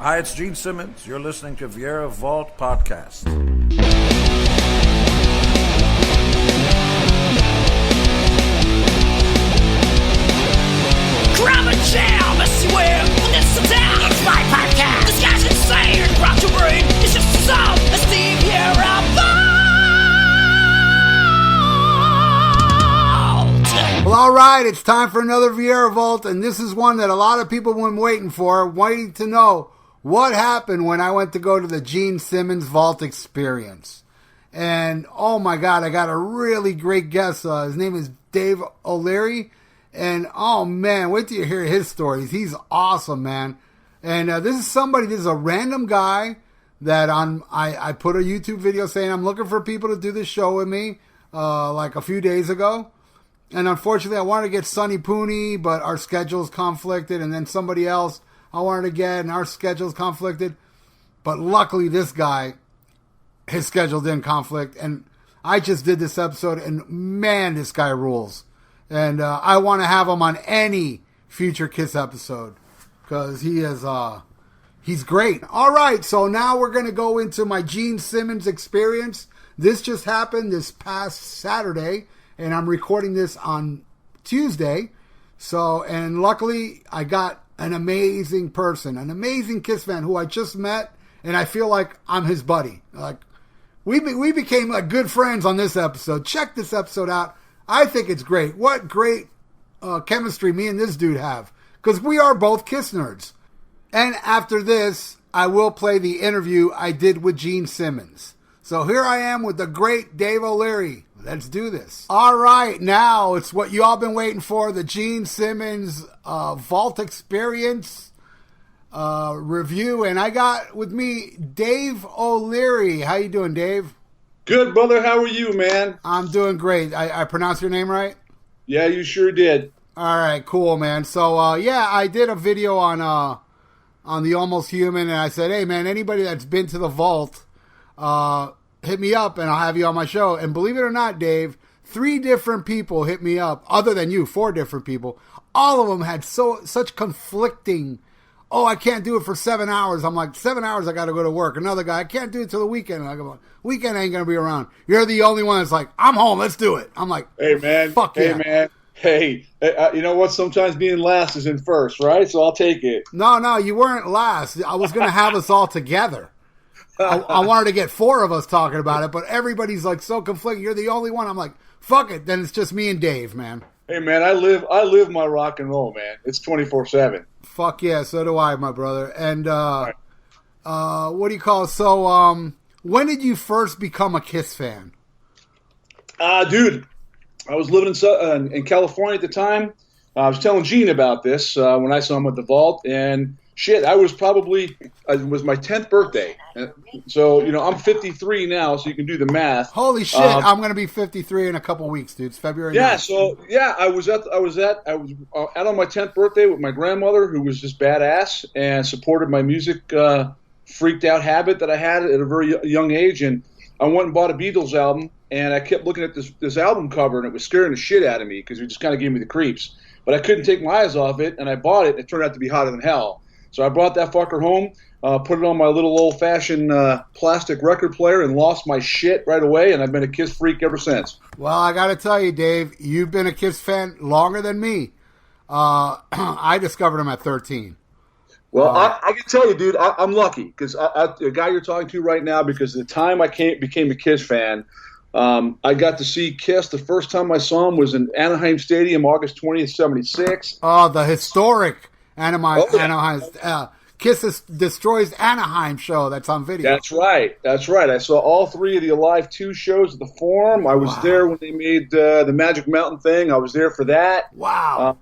Hi, it's Gene Simmons. You're listening to Viera Vault Podcast. Grab a chair, mess you with, this is down. It's my podcast. This guy's insane. Rock your brain. It's just a sound. It's the Viera Vault. Well, all right, it's time for another Viera Vault, and this is one that a lot of people have been waiting for, waiting to know what happened when I went to go to the Gene Simmons Vault Experience. And, oh my God, I got a really great guest. His name is Dave O'Leary. And, oh man, wait till you hear his stories. He's awesome, man. And this is a random guy that I put a YouTube video saying I'm looking for people to do this show with me like a few days ago. And unfortunately, I wanted to get Sonny Pooney, but our schedules conflicted. And then somebody else I wanted to get, and our schedules conflicted. But luckily, this guy, his schedule didn't conflict. And I just did this episode, and man, this guy rules. And I want to have him on any future Kiss episode because he's great. All right, so now we're going to go into my Gene Simmons experience. This just happened this past Saturday, and I'm recording this on Tuesday. So, and luckily, I got an amazing person, an amazing Kiss fan who I just met, and I feel like I'm his buddy. Like we became like good friends on this episode. Check this episode out. I think it's great. What great chemistry me and this dude have. Because we are both Kiss nerds. And after this, I will play the interview I did with Gene Simmons. So here I am with the great Dave O'Leary. Let's do this. All right, now it's what you all been waiting for. The Gene Simmons Vault Experience review. And I got with me Dave O'Leary. How you doing, Dave? Good, brother. How are you, man? I'm doing great. I pronounced your name right? Yeah, you sure did. All right, cool, man. So, I did a video on the Almost Human, and I said, hey, man, anybody that's been to the vault, hit me up, and I'll have you on my show. And believe it or not, Dave, 3 different people hit me up, other than you, 4 different people. All of them had such conflicting, oh, I can't do it for 7 hours. I'm like, 7 hours, I got to go to work. Another guy, I can't do it till the weekend. And I go, weekend ain't going to be around. You're the only one that's like, I'm home, let's do it. I'm like, hey, man. Fuck yeah. Hey, man. Hey, you know what? Sometimes being last is in first, right? So I'll take it. No, you weren't last. I was going to have us all together. I wanted to get 4 of us talking about it, but everybody's like so conflicted. You're the only one. I'm like, fuck it. Then it's just me and Dave, man. Hey, man, I live my rock and roll, man. It's 24/7. Fuck yeah, so do I, my brother. And what do you call it? So, when did you first become a Kiss fan? Dude, I was living in California at the time. I was telling Gene about this when I saw him at the Vault, and shit, it was my 10th birthday. So, you know, I'm 53 now, so you can do the math. Holy shit, I'm going to be 53 in a couple weeks, dude. It's February 9th. Yeah, so, yeah, I was out on my 10th birthday with my grandmother, who was just badass and supported my music freaked out habit that I had at a very young age. And I went and bought a Beatles album, and I kept looking at this album cover, and it was scaring the shit out of me because it just kind of gave me the creeps. But I couldn't take my eyes off it, and I bought it, and it turned out to be hotter than hell. So I brought that fucker home, put it on my little old-fashioned plastic record player, and lost my shit right away, and I've been a Kiss freak ever since. Well, I got to tell you, Dave, you've been a Kiss fan longer than me. I discovered him at 13. Well, I can tell you, dude, I'm lucky, because the guy you're talking to right now, because the time I became a Kiss fan, I got to see Kiss. The first time I saw him was in Anaheim Stadium, August 20th, 76. Oh, the historic Anaheim Kiss Destroys Anaheim show that's on video. That's right. I saw all 3 of the Alive 2 shows at the Forum. I was there when they made the Magic Mountain thing. I was there for that. Wow.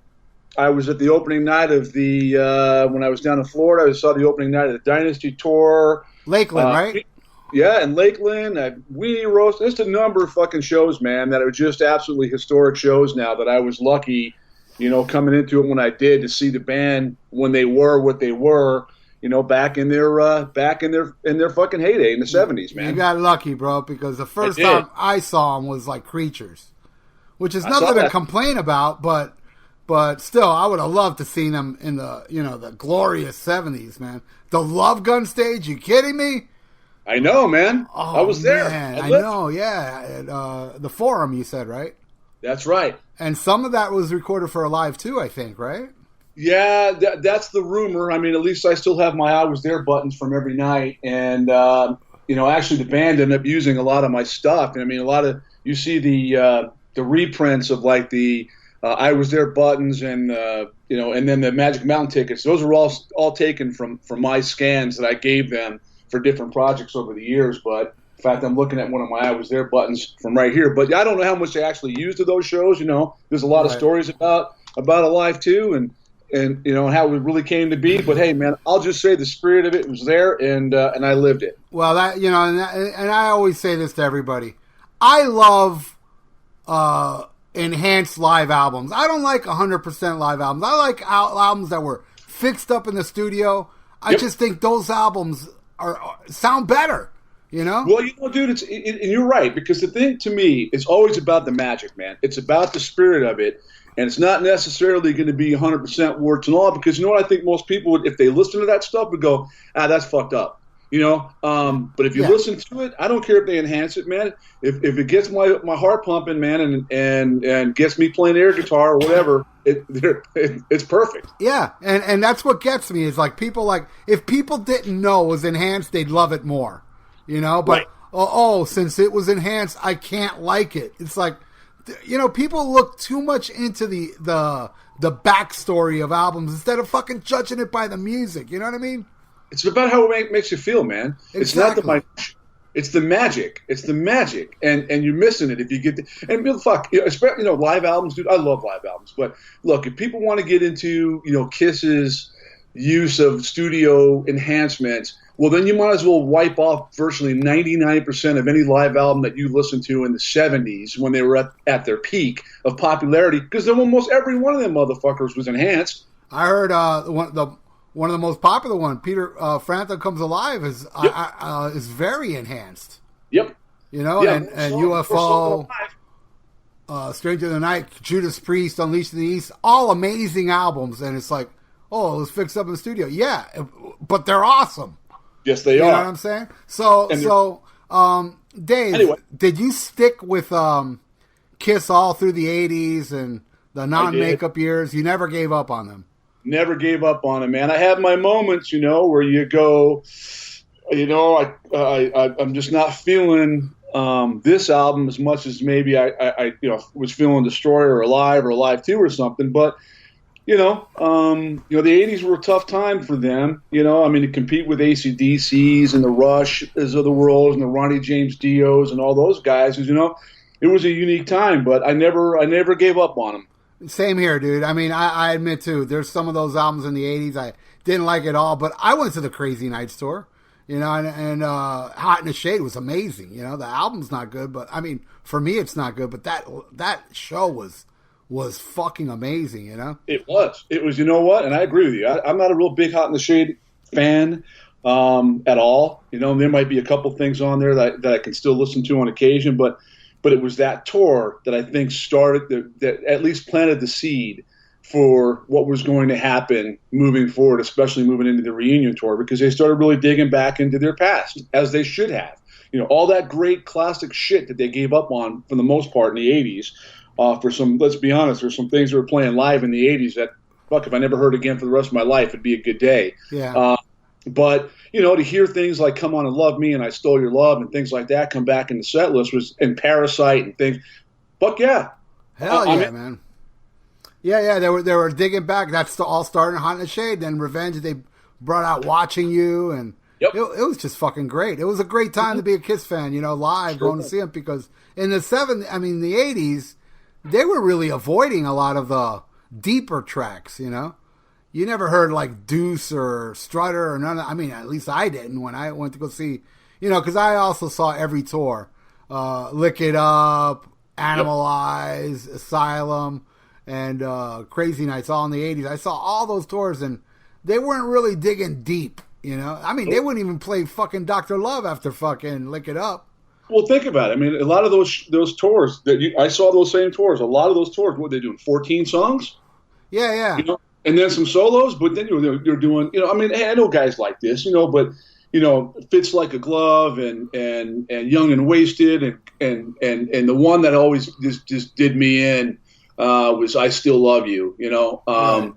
I was at the opening night of when I was down in Florida. I saw the opening night of the Dynasty Tour. Lakeland, right? Yeah, in Lakeland, Weenie Roast. Just a number of fucking shows, man, that are just absolutely historic shows now that I was lucky, you know, coming into it when I did to see the band when they were what they were, you know, back in their fucking heyday in the 70s, man. You got lucky, bro, because the first time I saw them was like Creatures, which is nothing to complain about, but still, I would have loved to see them in the glorious 70s, man. The Love Gun stage? You kidding me? I know, man. Oh, I was there. Man. I know, yeah. At, the Forum, you said, right? That's right. And some of that was recorded for a live, too, I think, right? Yeah, that's the rumor. I mean, at least I still have my I Was There buttons from every night. And, actually the band ended up using a lot of my stuff. And I mean, you see the reprints of like the I Was There buttons and, and then the Magic Mountain tickets. Those were all taken from my scans that I gave them for different projects over the years. But in fact, I'm looking at one of my I Was There buttons from right here. But I don't know how much they actually used of those shows. There's a lot of stories about Alive too, and how it really came to be. But hey, man, I'll just say the spirit of it was there, and I lived it. Well, that and I always say this to everybody. I love enhanced live albums. I don't like 100% live albums. I like albums that were fixed up in the studio. I just think those albums sound better. Well, dude, and you're right, because the thing to me is always about the magic, man. It's about the spirit of it, and it's not necessarily going to be 100% warts and all, because I think most people would, if they listen to that stuff, would go, that's fucked up, But if you listen to it, I don't care if they enhance it, man. If it gets my heart pumping, man, and gets me playing air guitar or whatever, it's perfect. Yeah, and that's what gets me is like people if people didn't know it was enhanced, they'd love it more. But right. Since it was enhanced, I can't like it. It's like, people look too much into the backstory of albums instead of fucking judging it by the music. You know what I mean? It's about how it makes you feel, man. Exactly. It's not it's the magic. It's the magic, and you're missing it if you get especially live albums, dude. I love live albums, but look, if people want to get into Kiss's use of studio enhancements, well, then you might as well wipe off virtually 99% of any live album that you listened to in the 70s when they were at their peak of popularity, because then almost every one of them motherfuckers was enhanced. I heard one of the most popular one, Peter Frampton Comes Alive, is very enhanced. Yep. And UFO, Stranger Than the Night, Judas Priest, Unleashed in the East, all amazing albums, and it's like, it was fixed up in the studio. Yeah, but they're awesome. Yes, they are. You know what I'm saying? So, Dave, anyway, did you stick with Kiss all through the 80s and the non-makeup years? You never gave up on them? Never gave up on them, man. I have my moments, where you go, I'm just not feeling this album as much as maybe I was feeling Destroyer or Alive 2 or something, but the 80s were a tough time for them, to compete with AC/DCs and the Rushes of the world and the Ronnie James Dios and all those guys, it was a unique time, but I never gave up on them. Same here, dude. I mean, I admit too, there's some of those albums in the 80s I didn't like at all, but I went to the Crazy Nights tour, and Hot in the Shade was amazing. The album's not good, but I mean, for me it's not good, but that show was fucking amazing, It was, you know what? And I agree with you. I'm not a real big Hot in the Shade fan at all. There might be a couple things on there that I can still listen to on occasion, but it was that tour that I think started, that at least planted the seed for what was going to happen moving forward, especially moving into the reunion tour, because they started really digging back into their past, as they should have. All that great classic shit that they gave up on for the most part in the 80s. For some, let's be honest, there's some things that were playing live in the 80s that, fuck, if I never heard again for the rest of my life, it'd be a good day. Yeah. But, to hear things like Come On and Love Me and I Stole Your Love and things like that come back in the set list and Parasite and things, fuck yeah. Hell yeah, man. Yeah, they were digging back. That's all starting Hot in the Shade. Then Revenge, they brought out Watching You, and it was just fucking great. It was a great time to be a Kiss fan, live, going to see them, because in the 80s, they were really avoiding a lot of the deeper tracks, You never heard like Deuce or Strutter or none of, at least I didn't when I went to go see, because I also saw every tour. Lick It Up, Animalize, Asylum, and Crazy Nights, all in the 80s. I saw all those tours, and they weren't really digging deep, They wouldn't even play fucking Dr. Love after fucking Lick It Up. Well, think about it. A lot of those tours, I saw those same tours. A lot of those tours, what were they doing, 14 songs? Yeah. and then some solos. But then you're doing, I mean, hey, I know guys like this, but Fits Like a Glove and Young and Wasted and the one that always just did me in was I Still Love You. Right.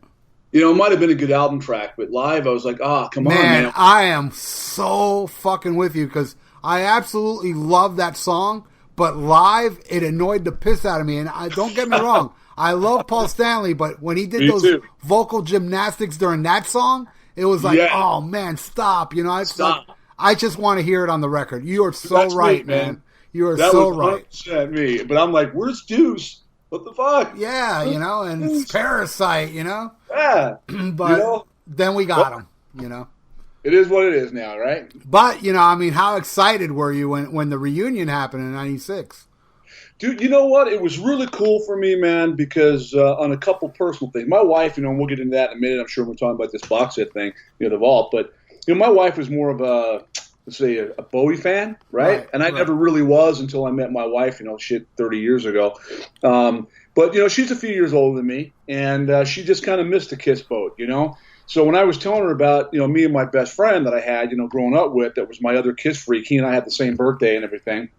It might have been a good album track, but live I was like, come on, man. I am so fucking with you because I absolutely love that song, but live it annoyed the piss out of me. And don't get me wrong, I love Paul Stanley, but when he did those vocal gymnastics during that song, it was like, oh man, stop! Stop. Like, I just want to hear it on the record. You are so right, me, man. You are that so was right. Me, but I'm like, where's Deuce? What the fuck? Yeah, and it's Parasite, Yeah, but then we got him, It is what it is now, right? But I mean, how excited were you when the reunion happened in '96? Dude, you know what? It was really cool for me, man, because on a couple personal things. My wife, and we'll get into that in a minute. I'm sure we're talking about this box set thing, the Vault. But, my wife was more of a Bowie fan, right? And I never really was until I met my wife, 30 years ago. But, she's a few years older than me, and she just kind of missed the Kiss boat, So when I was telling her about, me and my best friend that I had, growing up with, that was my other Kiss freak, he and I had the same birthday and everything.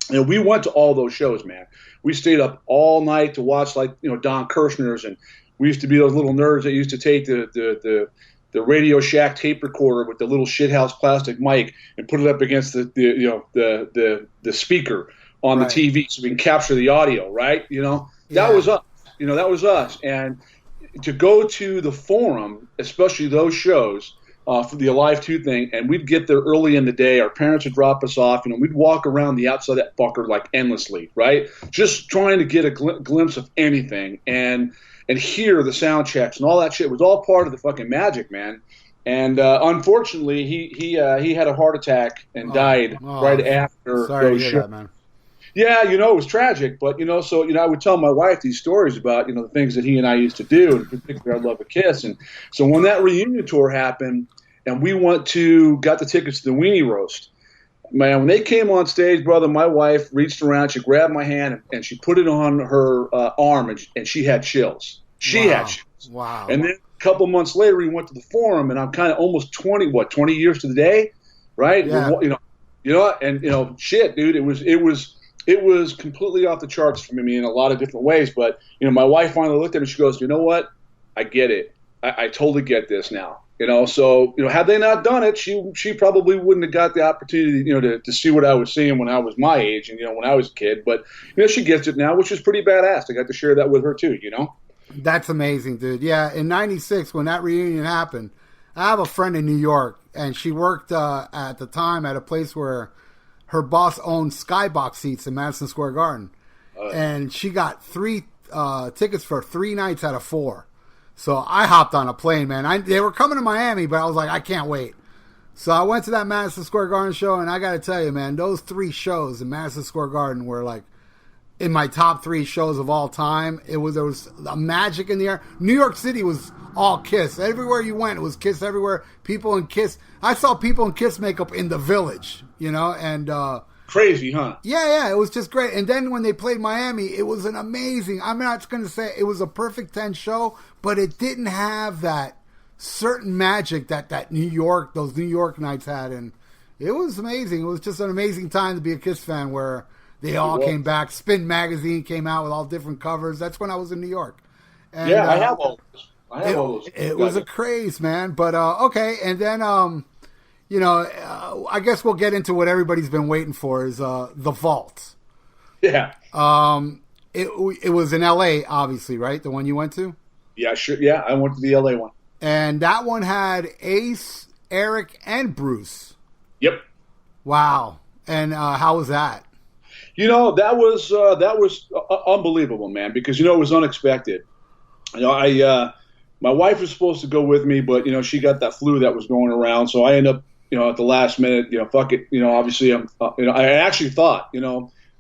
We went to all those shows, man. We stayed up all night to watch, Don Kirshner's, and we used to be those little nerds that used to take the Radio Shack tape recorder with the little shithouse plastic mic and put it up against the speaker on the TV so we can capture the audio, right? That was us. That was us. And to go to the Forum, especially those shows, for the Alive 2 thing, and we'd get there early in the day. Our parents would drop us off. We'd walk around the outside of that fucker like endlessly, right? Just trying to get a glimpse of anything and hear the sound checks and all that shit. It was all part of the fucking magic, man. And unfortunately, he had a heart attack and died right after those shows. That, man. Yeah, it was tragic, but so I would tell my wife these stories about the things that he and I used to do, and in particular, I love a Kiss. And so when that reunion tour happened, and we got the tickets to the Weenie Roast, man, when they came on stage, brother, my wife reached around, she grabbed my hand, and she put it on her arm, and she had chills. She had chills. Wow. And then a couple months later, we went to the Forum, and I'm kind of almost 20 years to the day, right? Yeah. Shit, dude, it was completely off the charts for me in a lot of different ways. But, my wife finally looked at me and she goes, you know what? I get it. I totally get this now. So, had they not done it, she probably wouldn't have got the opportunity, to see what I was seeing when I was my age and, when I was a kid. But, she gets it now, which is pretty badass. I got to share that with her too, That's amazing, dude. Yeah, in '96, when that reunion happened, I have a friend in New York, and she worked at the time at a place where her boss owned skybox seats in Madison Square Garden. And she got 3 tickets for 3 nights out of 4. So I hopped on a plane, man. They were coming to Miami, but I was like, I can't wait. So I went to that Madison Square Garden show, and I got to tell you, man, those 3 shows in Madison Square Garden were like in my top 3 shows of all time. There was a magic in the air. New York City was all Kiss. Everywhere you went, it was Kiss everywhere. People in Kiss. I saw people in Kiss makeup in the Village, and crazy, huh? Yeah, it was just great. And then when they played Miami, it was an amazing. I'm not going to say it was a perfect 10 show, but it didn't have that certain magic that those New York nights had, and it was amazing. It was just an amazing time to be a Kiss fan, where they all came back. Spin magazine came out with all different covers. That's when I was in New York. And, I have all those. It was a craze, man. But okay, and then I guess we'll get into what everybody's been waiting for is the Vault. Yeah. It was in L.A., obviously, right? The one you went to? Yeah, sure. Yeah, I went to the L.A. one. And that one had Ace, Eric, and Bruce. Yep. Wow. And how was that? That was unbelievable, man, because it was unexpected. My wife was supposed to go with me, but she got that flu that was going around, so I ended up at the last minute, fuck it, obviously I actually thought,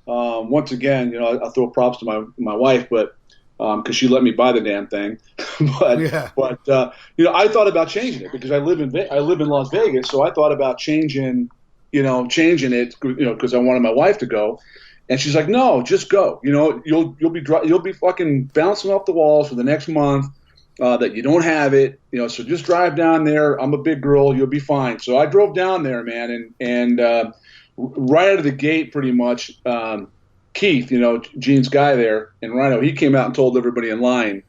once again, I'll throw props to my wife, but because she let me buy the damn thing, but I thought about changing it because I live in Las Vegas, so I thought about changing it, because I wanted my wife to go. And she's like, no, just go. You'll be fucking bouncing off the walls for the next month. that you don't have it, so just drive down there. I'm a big girl. You'll be fine. So I drove down there, man. And right out of the gate, pretty much, Keith, Gene's guy there in Rhino, he came out and told everybody in line,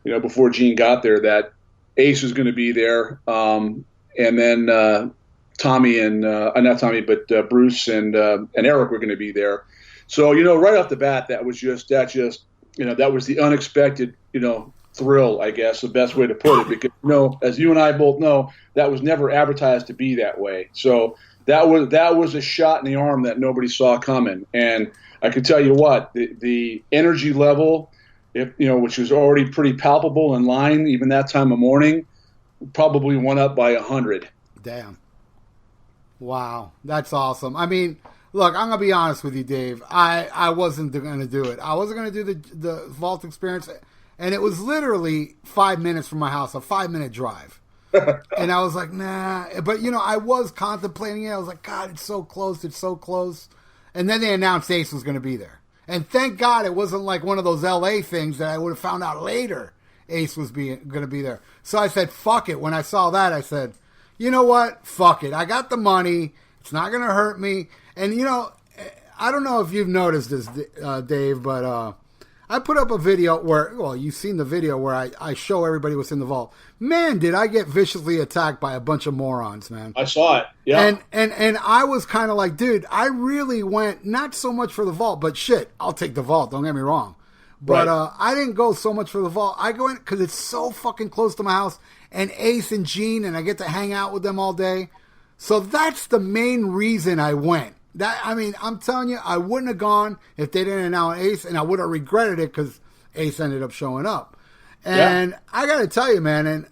before Gene got there, that Ace was going to be there. And then Tommy and not Tommy, but Bruce and Eric were going to be there. So, right off the bat, that was that was the unexpected, thrill, I guess, the best way to put it, because, as you and I both know, that was never advertised to be that way. So that was a shot in the arm that nobody saw coming. And I can tell you what, the energy level, which was already pretty palpable in line, even that time of morning, probably went up by 100. Damn. Wow. That's awesome. I mean, look, I'm going to be honest with you, Dave. I wasn't going to do it. I wasn't going to do the vault experience. And it was literally 5 minutes from my house, a 5-minute drive. And I was like, nah. But, I was contemplating it. I was like, God, it's so close. It's so close. And then they announced Ace was going to be there. And thank God it wasn't like one of those L.A. things that I would have found out later Ace was going to be there. So I said, fuck it. When I saw that, I said, you know what? Fuck it. I got the money. It's not going to hurt me. And, I don't know if you've noticed this, Dave, but I put up a video where, you've seen the video where I show everybody what's in the vault. Man, did I get viciously attacked by a bunch of morons, man. I saw it, yeah. And I was kind of like, dude, I really went, not so much for the vault, but shit, I'll take the vault, don't get me wrong. But right. I didn't go so much for the vault. I go in because it's so fucking close to my house, and Ace and Gene, and I get to hang out with them all day. So that's the main reason I went. I'm telling you, I wouldn't have gone if they didn't announce Ace, and I would have regretted it because Ace ended up showing up. And I got to tell you, man,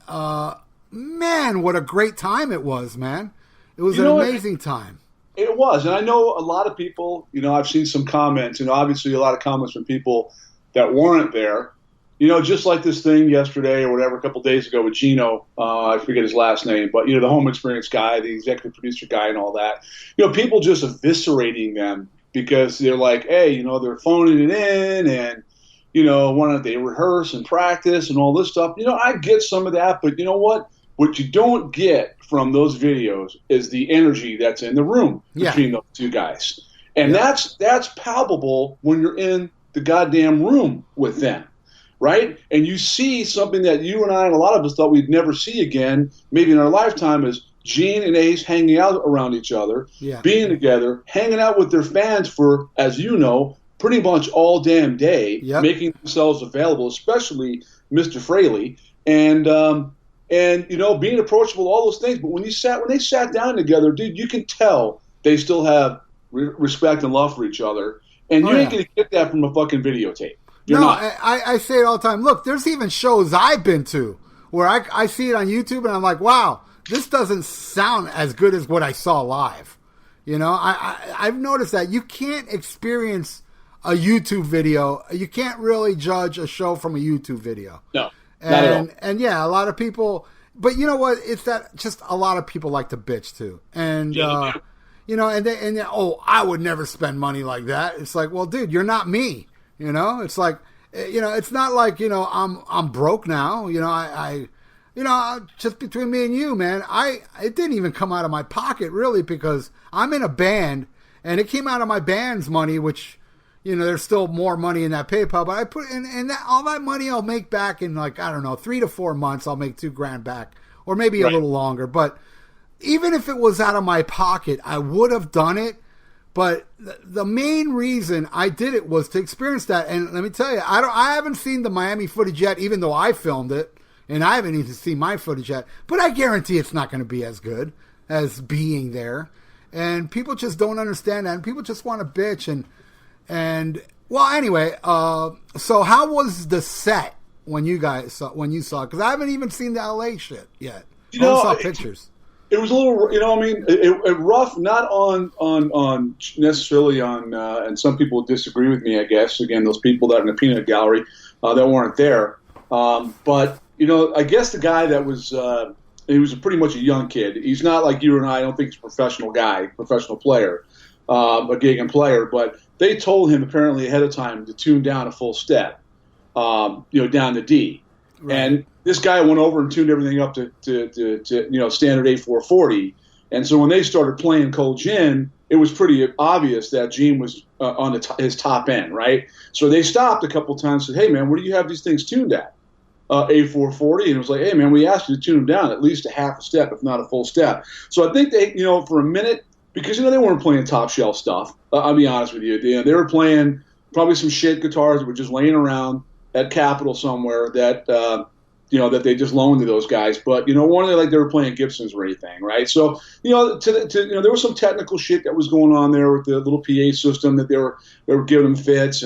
man, what a great time it was, man. It was an amazing time. It was, and I know a lot of people, I've seen some comments, obviously a lot of comments from people that weren't there. Just like this thing yesterday or whatever, a couple days ago with Gino, I forget his last name, but, the home experience guy, the executive producer guy and all that, people just eviscerating them because they're like, hey, they're phoning it in and, why don't they rehearse and practice and all this stuff. I get some of that, but you know what? What you don't get from those videos is the energy that's in the room between those two guys. And that's palpable when you're in the goddamn room with them. Right? And you see something that you and I and a lot of us thought we'd never see again, maybe in our lifetime, is Gene and Ace hanging out around each other, being together, hanging out with their fans for, as you know, pretty much all damn day, making themselves available, especially Mr. Fraley, and being approachable, all those things. But when they sat down together, dude, you can tell they still have respect and love for each other, and you ain't gonna get that from a fucking videotape. I say it all the time. Look, there's even shows I've been to where I see it on YouTube and I'm like, wow, this doesn't sound as good as what I saw live. I've noticed that you can't experience a YouTube video. You can't really judge a show from a YouTube video. No, not at all. And a lot of people, but you know what? It's that just a lot of people like to bitch too. And, I would never spend money like that. It's like, well, dude, you're not me. It's like, it's not like, I'm broke now. I just between me and you, man, it didn't even come out of my pocket really because I'm in a band and it came out of my band's money, which, there's still more money in that PayPal, but I put in that, all that money I'll make back in 3 to 4 months, I'll make $2,000 back or maybe a little longer. But even if it was out of my pocket, I would have done it. But the main reason I did it was to experience that. And let me tell you, I haven't seen the Miami footage yet, even though I filmed it. And I haven't even seen my footage yet. But I guarantee it's not going to be as good as being there. And people just don't understand that. And people just want to bitch. And well, anyway, so how was the set when you saw it? Because I haven't even seen the LA shit yet. I saw pictures. It was a little, it rough, not on necessarily on, and some people disagree with me, I guess. Again, those people that are in the peanut gallery that weren't there. But, I guess the guy that was, he was pretty much a young kid. He's not like you and I don't think he's a professional player, a gig and player. But they told him apparently ahead of time to tune down a full step, down to D. Right. And this guy went over and tuned everything up to standard A440. And so when they started playing Cold Gin, it was pretty obvious that Gene was on his top end, right? So they stopped a couple times and said, hey, man, what do you have these things tuned at? A440. And it was like, hey, man, we asked you to tune them down at least a half a step, if not a full step. So I think they, for a minute, because, they weren't playing top shelf stuff. I'll be honest with you. They were playing probably some shit guitars that were just laying around at Capitol somewhere that that they just loaned to those guys. But one like they were playing Gibsons or anything, right? So there was some technical shit that was going on there with the little PA system that they were giving them fits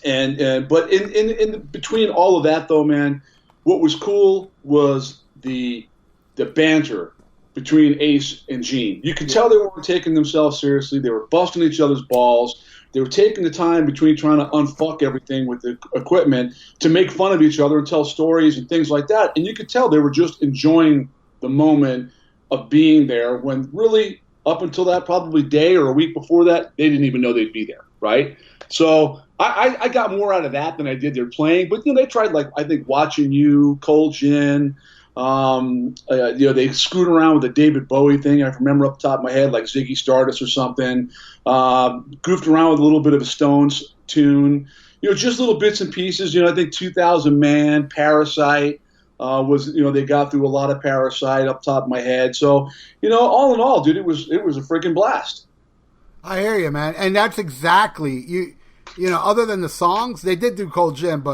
but in between all of that though, man, what was cool was the banter between Ace and Gene. You could tell they weren't taking themselves seriously. They were busting each other's balls. They were taking the time between trying to unfuck everything with the equipment to make fun of each other and tell stories and things like that. And you could tell they were just enjoying the moment of being there when really up until that probably day or a week before that, they didn't even know they'd be there, right? So I got more out of that than I did their playing. But, they tried, I think, Watching You, Cold Gin. They screwed around with the David Bowie thing. I remember up the top of my head, like Ziggy Stardust or something. Goofed around with a little bit of a Stones tune. Just little bits and pieces. I think 2000 Man, Parasite was. They got through a lot of Parasite up top of my head. So all in all, dude, it was a freaking blast. I hear you, man, and that's exactly you. Other than the songs, they did do Cold Gin,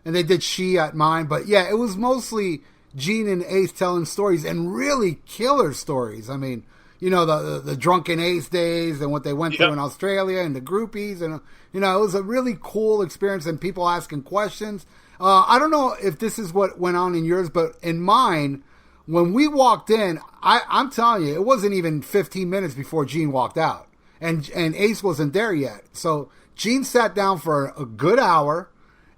and they did She at mine, but yeah, it was mostly Gene and Ace telling stories, and really killer stories. I mean, the drunken Ace days and what they went through in Australia and the groupies, and it was a really cool experience and people asking questions. I don't know if this is what went on in yours, but in mine, when we walked in, I'm telling you, it wasn't even 15 minutes before Gene walked out, and Ace wasn't there yet. So Gene sat down for a good hour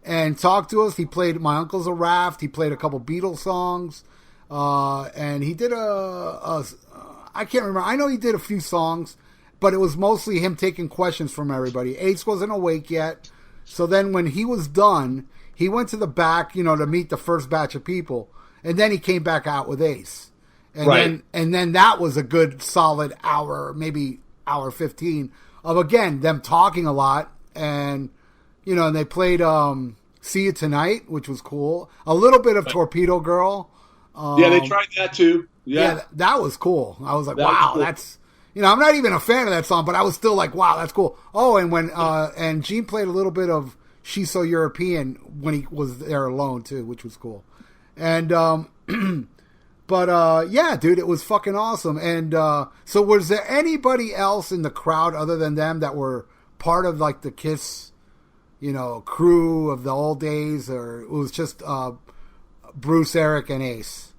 and talked to us. He played My Uncle's a Raft. He played a couple Beatles songs. And he did I can't remember. I know he did a few songs, but it was mostly him taking questions from everybody. Ace wasn't awake yet. So then when he was done, he went to the back, to meet the first batch of people. And then he came back out with Ace. And then that was a good solid hour, maybe hour 15 of, again, them talking a lot. And and they played See You Tonight, which was cool. A little bit of Torpedo Girl. Yeah, they tried that too. Yeah, that was cool. I was like, wow, cool. That's... I'm not even a fan of that song, but I was still like, wow, that's cool. Oh, and when and Gene played a little bit of She's So European when he was there alone too, which was cool. And but yeah, dude, it was fucking awesome. And so was there anybody else in the crowd other than them that were part of like the Kiss crew of the old days, or it was just Bruce, Eric, and Ace?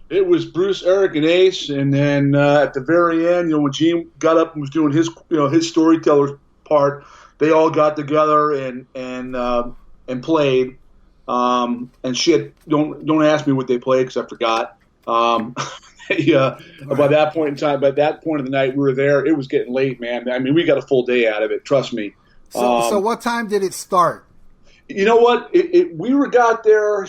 It was Bruce, Eric, and Ace, and then at the very end, when Gene got up and was doing his, his storyteller part, they all got together and played. And shit, don't ask me what they played because I forgot. Yeah, right. By that point in time, by that point of the night, we were there. It was getting late, man. I mean, we got a full day out of it. Trust me. So what time did it start? You know what? We got there,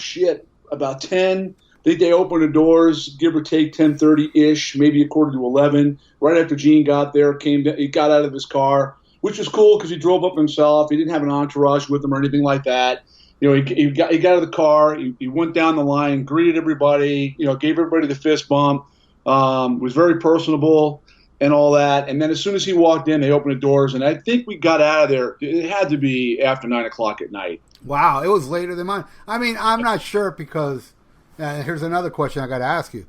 about 10. They opened the doors, give or take 10:30-ish, maybe a quarter to 11. Right after Gene got there, he got out of his car, which was cool because he drove up himself. He didn't have an entourage with him or anything like that. He got out of the car. He went down the line, greeted everybody. Gave everybody the fist bump. Was very personable and all that. And then as soon as he walked in, they opened the doors, and I think we got out of there. It had to be after 9 o'clock at night. Wow, it was later than mine. I mean, I'm not sure because here's another question I got to ask you,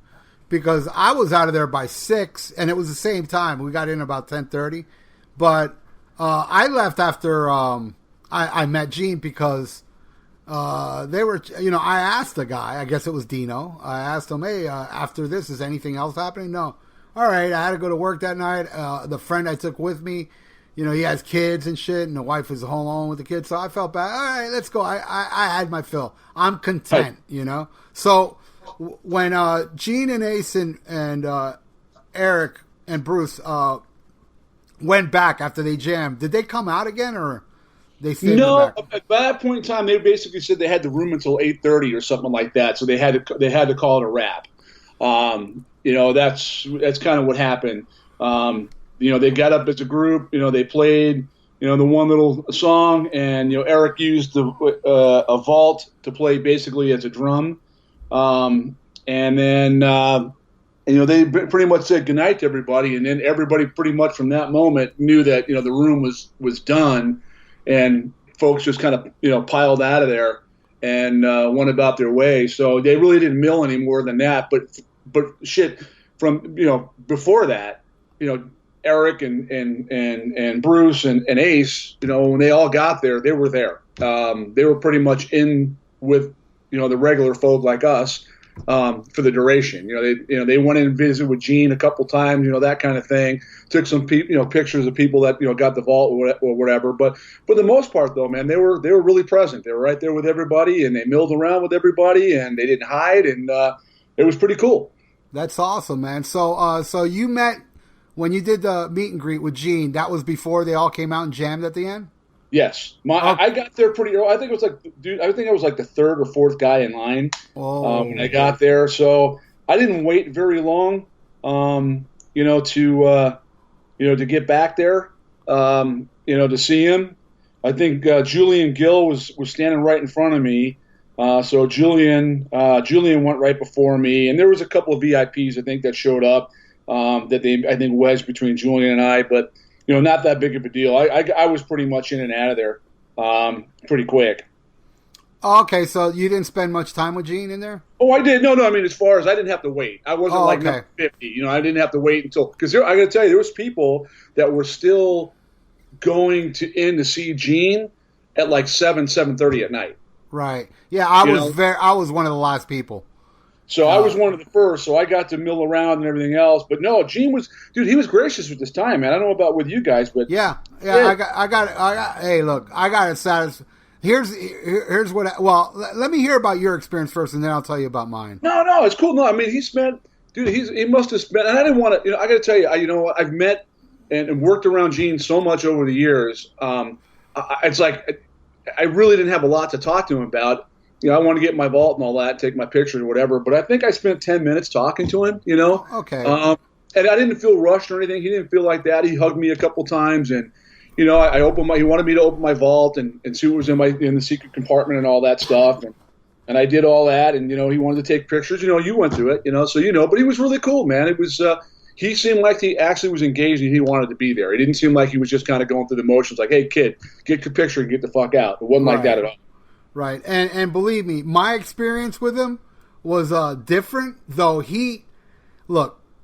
because I was out of there by 6, and it was the same time. We got in about 10:30, but I left after I met Gene because they were, I asked the guy, I guess it was Dino. I asked him, hey, after this, is anything else happening? No. All right, I had to go to work that night. The friend I took with me, he has kids and shit, and the wife is home alone with the kids, so I felt bad. All right, let's go. I had my fill. I'm content, So when Gene and Ace and Eric and Bruce went back after they jammed, did they come out again, or They stayed No, in the back. by that point in time, they basically said they had the room until 8:30 or something like that. So they had to call it a wrap. That's kind of what happened. They got up as a group. They played the one little song, and Eric used a vault to play basically as a drum, and then they pretty much said goodnight to everybody, and then everybody pretty much from that moment knew that the room was done, and folks just kind of piled out of there and went about their way. So they really didn't mill any more than that. But shit, from before that, Eric and Bruce and Ace, when they all got there, they were there. They were pretty much in with the regular folk like us for the duration. They went in and visited with Gene a couple times, that kind of thing. Took some pictures of people that got the vault or whatever. But for the most part, though, man, they were really present. They were right there with everybody, and they milled around with everybody, and they didn't hide, and it was pretty cool. That's awesome, man. So you met when you did the meet and greet with Gene. That was before they all came out and jammed at the end. Yes, I got there pretty early. I think it was I think I was like the third or fourth guy in line when I got there. So I didn't wait very long, to get back there, to see him. I think Julian Gill was standing right in front of me. So Julian went right before me, and there was a couple of VIPs I think that showed up that they I think wedged between Julian and I, but not that big of a deal. I was pretty much in and out of there pretty quick. Okay, so you didn't spend much time with Gene in there? Oh, I did. No. I mean, as far as I didn't have to wait. I wasn't number 50. I didn't have to wait until because I got to tell you, there was people that were still going to see Gene at like 7:30 at night. Right. Yeah, I was one of the last people. So I was one of the first, so I got to mill around and everything else. But no, Gene he was gracious with his time, man. I don't know about with you guys, but yeah. I got. Hey, look, I got it satisfied. Here's what. Let me hear about your experience first, and then I'll tell you about mine. No, it's cool. No, I mean, he must have spent, and I didn't want to. I got to tell you, I've met and worked around Gene so much over the years. It's like I really didn't have a lot to talk to him about. I want to get my vault and all that, take my picture or whatever. But I think I spent 10 minutes talking to him, Okay. And I didn't feel rushed or anything. He didn't feel like that. He hugged me a couple times, and I opened he wanted me to open my vault and see what was in the secret compartment and all that stuff. And I did all that, and he wanted to take pictures. You went through it, so but he was really cool, man. It was he seemed like he actually was engaged and he wanted to be there. It didn't seem like he was just kind of going through the motions, like, hey kid, get your picture and get the fuck out. It wasn't like that at all. Right, and believe me, my experience with him was different. Though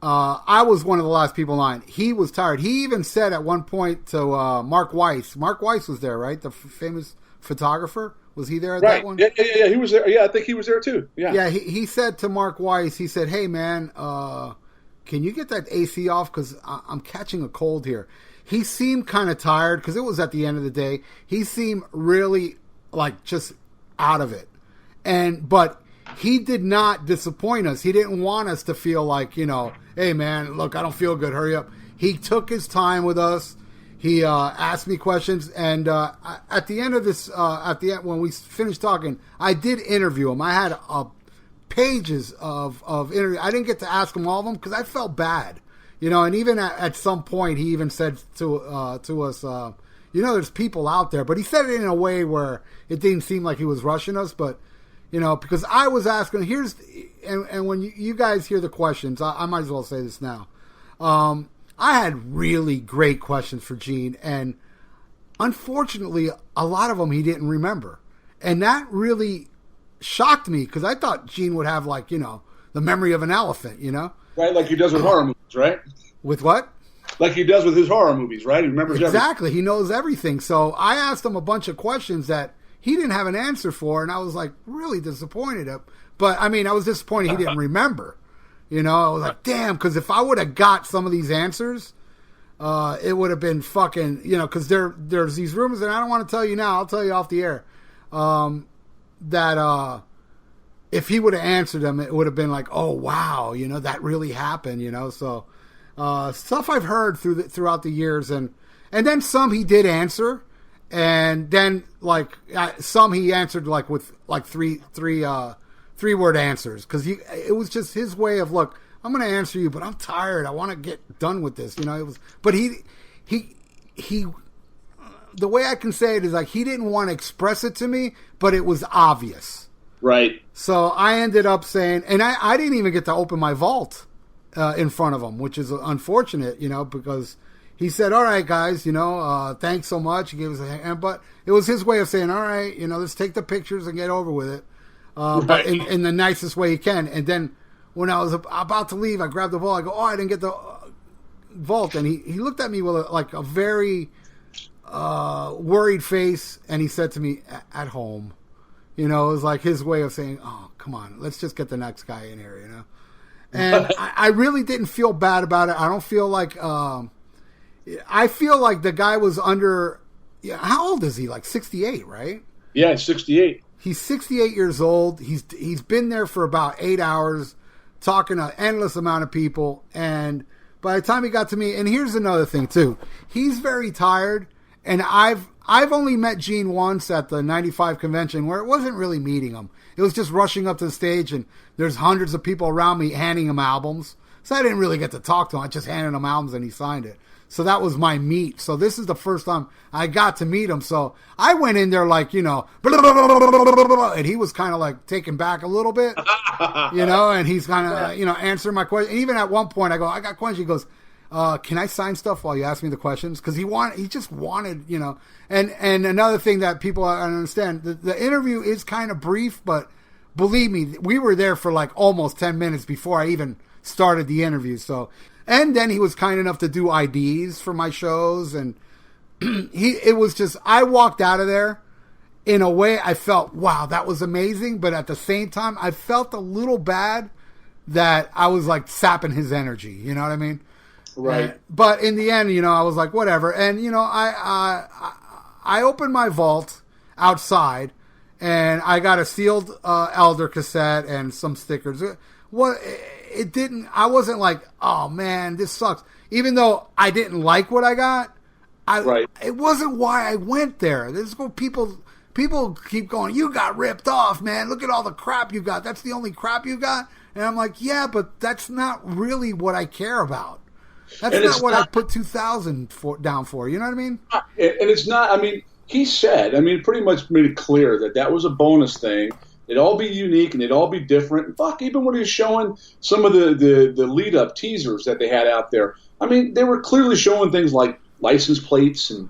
I was one of the last people in line. He was tired. He even said at one point to Mark Weiss. Mark Weiss was there, right? The famous photographer. Was he there at that one? Yeah. He was there. Yeah, I think he was there too. Yeah. Yeah. He said to Mark Weiss. He said, "Hey man, can you get that AC off? Because I'm catching a cold here." He seemed kind of tired because it was at the end of the day. He seemed really like just out of it, but he did not disappoint us. He didn't want us to feel like, hey man, look, I don't feel good, hurry up. He took his time with us. He asked me questions, and at the end of this, when we finished talking, I did interview him. I had pages of interview. I didn't get to ask him all of them because I felt bad, and even at some point he even said to us, there's people out there, but he said it in a way where it didn't seem like he was rushing us, but, because I was asking, and when you guys hear the questions, I might as well say this now. I had really great questions for Gene, and unfortunately, a lot of them he didn't remember. And that really shocked me, because I thought Gene would have, the memory of an elephant, Right, like he does with horror movies, right? With what? Like he does with his horror movies, right? He remembers exactly. everything. He knows everything. So I asked him a bunch of questions that he didn't have an answer for, and I was really disappointed. But I was disappointed he didn't remember. I was like, damn, because if I would have got some of these answers, it would have been fucking, because there's these rumors, and I don't want to tell you now. I'll tell you off the air. That if he would have answered them, it would have been like, oh wow, that really happened. So. Stuff I've heard throughout the years, and then some he did answer, And then like some he answered like with like three word answers, because it was just his way of, look, I'm going to answer you, but I'm tired. I want to get done with this. You know, it was, but he, the way I can say it is like, he didn't want to express it to me, but it was obvious. Right. So I ended up saying, and I didn't even get to open my vault in front of him, which is unfortunate, you know, because he said, all right, guys, you know, thanks so much. He gave us a hand, but it was his way of saying, all right, you know, let's take the pictures and get over with it. Right. But in the nicest way he can. And then when I was about to leave, I grabbed the vault. I go, oh, I didn't get the vault. And he looked at me with a very worried face, and he said to me, at home. You know, it was like his way of saying, oh, come on, let's just get the next guy in here, you know. And I really didn't feel bad about it. I don't feel like I feel like the guy was under, how old is he? Like 68, right? Yeah, 68. He's 68 years old. He's been there for about 8 hours, talking to an endless amount of people. And by the time he got to me, and here's another thing too, he's very tired. And I've only met Gene once at the 95 convention, where it wasn't really meeting him. It was just rushing up to the stage, and there's hundreds of people around me handing him albums. So I didn't really get to talk to him. I just handed him albums and he signed it. So that was my meet. So this is the first time I got to meet him. So I went in there like, you know, and he was kind of like taken back a little bit, you know, and he's kind of, you know, answering my question. And even at one point I go, I got questions. He goes, can I sign stuff while you ask me the questions? Because he just wanted, you know. And another thing that people understand, the interview is kind of brief, but believe me, we were there for like almost 10 minutes before I even started the interview. So, and then he was kind enough to do IDs for my shows, and it was just, I walked out of there in a way I felt, wow, that was amazing, but at the same time, I felt a little bad that I was like sapping his energy, you know what I mean? Right. But in the end, you know, I was like, whatever. And, you know, I opened my vault outside, and I got a sealed Elder cassette and some stickers. I wasn't like, oh man, this sucks. Even though I didn't like what I got, it wasn't why I went there. There's people keep going, you got ripped off, man. Look at all the crap you got. That's the only crap you got. And I'm like, yeah, but that's not really what I care about. That's not what I put 2,000 down for. You know what I mean? And it's not. I mean, he said. I mean, pretty much made it clear that was a bonus thing. It'd all be unique and it'd all be different. Fuck, even when he was showing some of the lead up teasers that they had out there. I mean, they were clearly showing things like license plates and,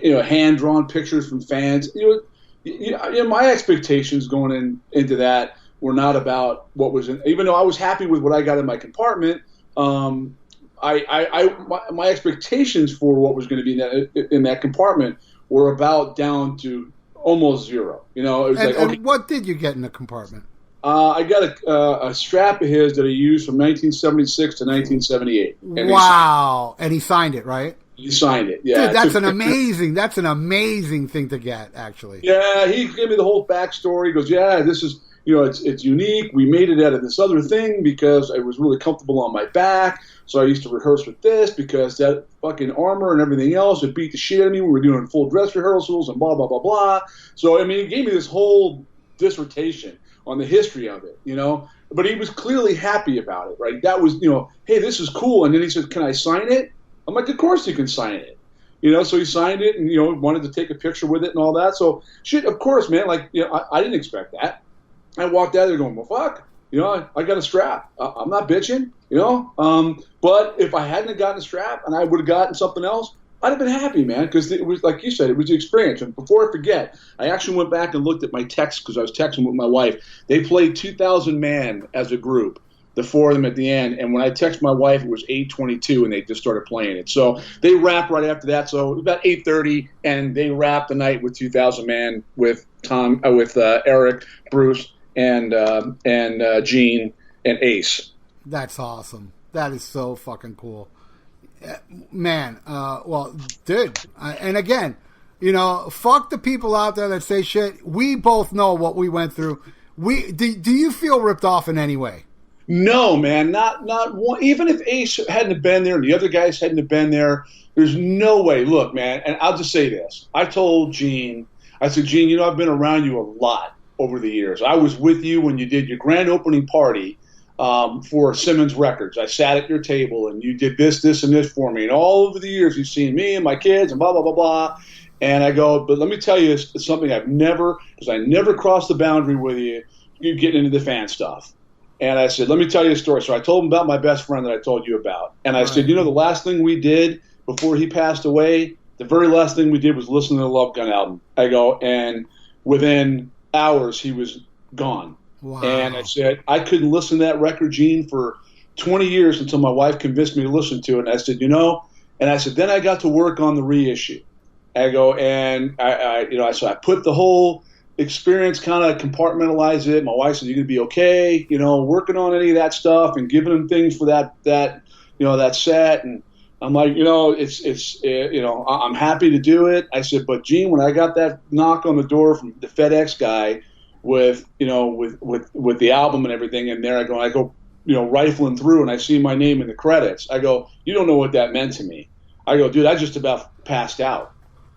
you know, hand drawn pictures from fans. You know, my expectations going into that were not about what was in. Even though I was happy with what I got in my compartment. My expectations for what was going to be in that compartment were about down to almost zero. You know, it was like, okay. And what did you get in the compartment? I got a strap of his that he used from 1976 to 1978. Wow! And he signed it, right? He signed it. Yeah, dude, that's an amazing thing to get. Actually, yeah, he gave me the whole backstory. He goes, yeah, this is. You know, it's unique. We made it out of this other thing because it was really comfortable on my back. So I used to rehearse with this because that fucking armor and everything else would beat the shit out of me. We were doing full dress rehearsals and blah, blah, blah, blah. So, I mean, he gave me this whole dissertation on the history of it, you know. But he was clearly happy about it, right? That was, you know, hey, this is cool. And then he said, can I sign it? I'm like, of course you can sign it. You know, so he signed it and, you know, wanted to take a picture with it and all that. So, shit, of course, man. Like, you know, I didn't expect that. I walked out there going, well, fuck, you know, I got a strap. I'm not bitching, you know. But if I hadn't gotten a strap and I would have gotten something else, I'd have been happy, man, because it was, like you said, it was the experience. And before I forget, I actually went back and looked at my texts because I was texting with my wife. They played 2,000 Man as a group, the four of them at the end. And when I texted my wife, it was 8:22, and they just started playing it. So they wrapped right after that. So it was about 8:30, and they wrapped the night with 2,000 Man with Eric, Bruce, and Gene and Ace. That's awesome. That is so fucking cool, man. Well, dude, and again, you know, fuck the people out there that say shit. We both know what we went through. Do you feel ripped off in any way? No, man, not one. Even if Ace hadn't have been there and the other guys hadn't have been there, there's no way. Look, man, and I'll just say this. I told Gene, I said, Gene, you know, I've been around you a lot over the years. I was with you when you did your grand opening party for Simmons Records. I sat at your table and you did this, and this for me. And all over the years, you've seen me and my kids and blah, blah, blah, blah. And I go, but let me tell you, it's something I've never, because I never crossed the boundary with you, you getting into the fan stuff. And I said, let me tell you a story. So I told him about my best friend that I told you about. And I said, you know, the last thing we did before he passed away, the very last thing we did was listen to the Love Gun album. I go, and within hours, he was gone. Wow. And I said, I couldn't listen to that record, Gene, for 20 years until my wife convinced me to listen to it. And I said, you know, and I said, then I got to work on the reissue. I go, and so I put the whole experience, kind of compartmentalize it. My wife said, you're going to be okay, you know, working on any of that stuff and giving them things for that set. And I'm like, you know, I'm happy to do it. I said, but Gene, when I got that knock on the door from the FedEx guy with the album and everything in there, I go, you know, rifling through and I see my name in the credits. I go, you don't know what that meant to me. I go, dude, I just about passed out.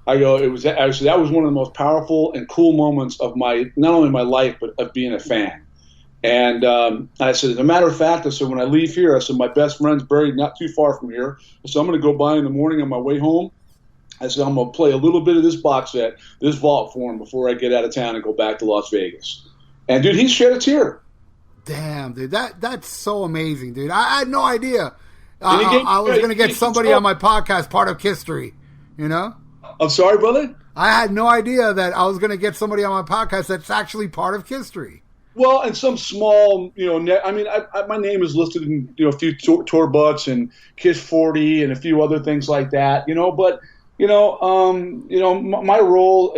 I go, that was one of the most powerful and cool moments of not only my life, but of being a fan. And I said, as a matter of fact, I said, when I leave here, I said, my best friend's buried not too far from here. So I'm going to go by in the morning on my way home. I said, I'm going to play a little bit of this box set, this vault for him before I get out of town and go back to Las Vegas. And, dude, he shed a tear. Damn, dude. That's so amazing, dude. I had no idea. I was going to get somebody on my podcast, Part of History, you know? I'm sorry, brother? I had no idea that I was going to get somebody on my podcast that's actually part of history. Well, and some small, you know, my name is listed in, you know, a few tour books and Kiss 40 and a few other things like that, you know, but, my role,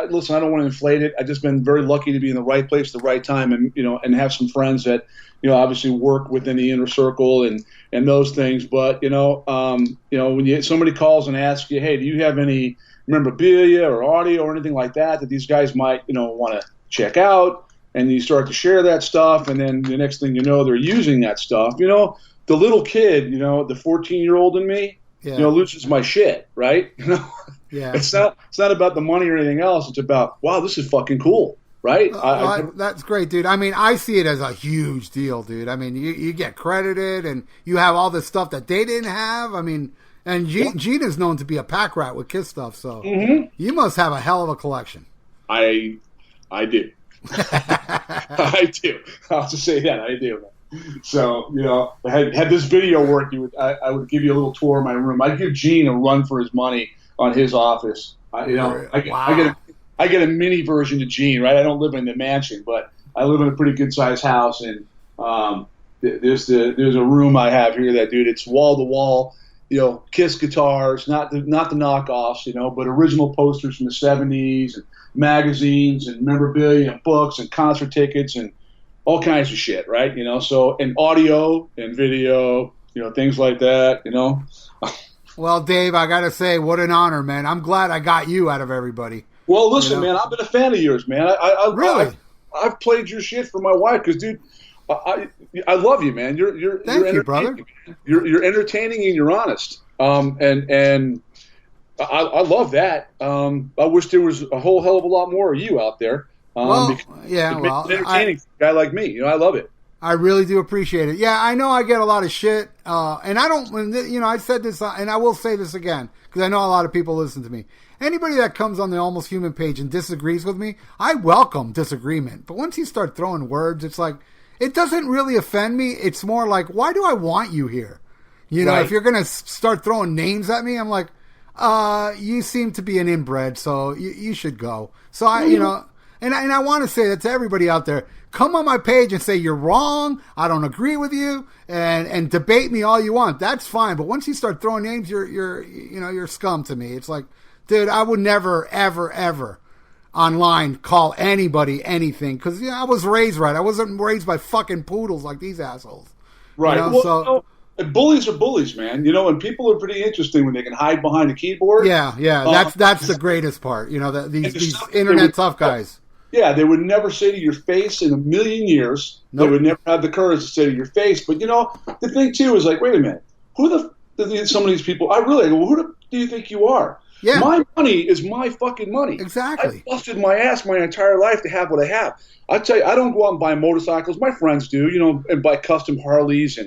listen, I don't want to inflate it. I've just been very lucky to be in the right place at the right time and, you know, and have some friends that, you know, obviously work within the inner circle and those things. But, when somebody calls and asks you, hey, do you have any memorabilia or audio or anything like that these guys might, you know, want to check out? And you start to share that stuff, and then the next thing you know, they're using that stuff. You know, the little kid, you know, the 14-year-old in me, you know, loses my shit, right? You know, it's not about the money or anything else. It's about, wow, this is fucking cool, right? That's great, dude. I mean, I see it as a huge deal, dude. I mean, you get credited, and you have all this stuff that they didn't have. I mean, and Gene is known to be a pack rat with Kiss stuff, so you must have a hell of a collection. I do. I do. I'll just say that I do. So, you know, had this video worked, I would give you a little tour of my room. I'd give Gene a run for his money on his office. I get a mini version of Gene, right? I don't live in the mansion, but I live in a pretty good sized house, and there's a room I have here that, dude, it's wall to wall. You know, Kiss guitars, not the knockoffs, you know, but original posters from the 70s and magazines and memorabilia and books and concert tickets and all kinds of shit, right? You know, so, and audio and video, you know, things like that, you know. Well, Dave, I got to say, what an honor, man. I'm glad I got you out of everybody. Well, listen, man, I've been a fan of yours, man. Really? I've played your shit for my wife because, dude, I love you, man. Thank you, brother. You're entertaining and you're honest. And I love that. I wish there was a whole hell of a lot more of you out there. Entertaining guy like me. You know, I love it. I really do appreciate it. Yeah, I know I get a lot of shit, and I don't. You know, I said this, and I will say this again because I know a lot of people listen to me. Anybody that comes on the Almost Human page and disagrees with me, I welcome disagreement. But once you start throwing words, it's like, it doesn't really offend me. It's more like, why do I want you here? You know, if you're going to start throwing names at me, I'm like, you seem to be an inbred, so you should go. So you know, and I want to say that to everybody out there, come on my page and say you're wrong, I don't agree with you, and debate me all you want. That's fine. But once you start throwing names, you're scum to me. It's like, dude, I would never, ever, ever online call anybody anything because I was raised right. I wasn't raised by fucking poodles like these assholes. Right. You know, bullies are bullies, man. You know, and people are pretty interesting when they can hide behind a keyboard. Yeah. That's the greatest part. You know, these internet tough guys. Yeah, they would never say to your face in a million years. Nope. They would never have the courage to say to your face. But, the thing, too, is like, wait a minute. Some of these people, who do you think you are? Yeah. My money is my fucking money. Exactly. I busted my ass my entire life to have what I have. I tell you, I don't go out and buy motorcycles. My friends do, and buy custom Harleys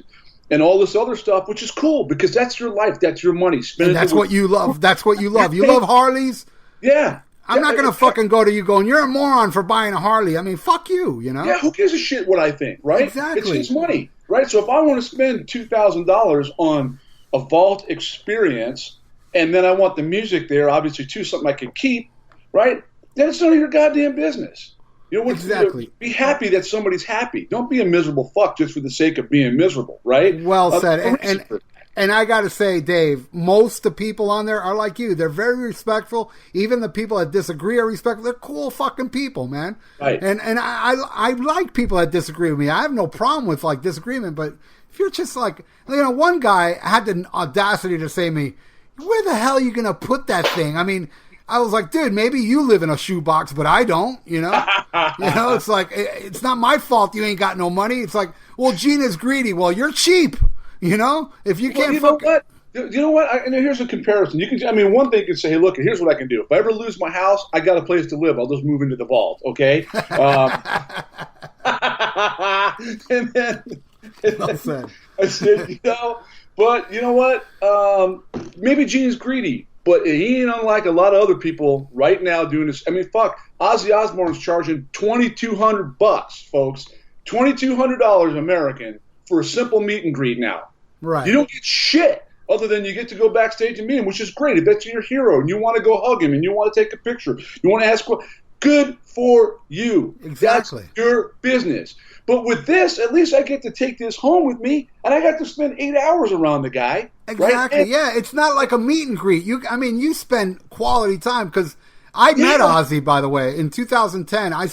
and all this other stuff, which is cool because that's your life. That's your money. And that's what you love. That's what you love. You love Harleys? Yeah. I'm not going to fucking go to you going, you're a moron for buying a Harley. I mean, fuck you, Yeah, who gives a shit what I think, right? Exactly. It's his money, right? So if I want to spend $2,000 on a vault experience and then I want the music there, obviously, too, something I can keep, right? Then it's none of your goddamn business. Exactly. Be happy that somebody's happy. Don't be a miserable fuck just for the sake of being miserable, right? Well said. And I got to say, Dave, most of the people on there are like you. They're very respectful. Even the people that disagree are respectful. They're cool fucking people, man. Right. And I like people that disagree with me. I have no problem with like disagreement. But if you're just like, one guy had the audacity to say to me, where the hell are you going to put that thing? I mean, I was like, dude, maybe you live in a shoebox, but I don't, It's like, it's not my fault you ain't got no money. It's like, well, Gina's greedy. Well, you're cheap. If you can't. You know what? Here's a comparison. One thing you can say, hey, look, here's what I can do. If I ever lose my house, I got a place to live. I'll just move into the vault, okay? And then I said, but you know what? Maybe Gene's greedy, but he ain't unlike a lot of other people right now doing this. I mean, fuck, Ozzy Osbourne's charging $2,200, folks, $2,200 American for a simple meet and greet now. Right. You don't get shit other than you get to go backstage and meet him, which is great. If that's your hero and you want to go hug him and you want to take a picture, you want to ask, good for you. Exactly. That's your business. But with this, at least I get to take this home with me, and I got to spend 8 hours around the guy. Exactly. Right? Yeah, it's not like a meet and greet. You spend quality time because I met Ozzy, by the way, in 2010. I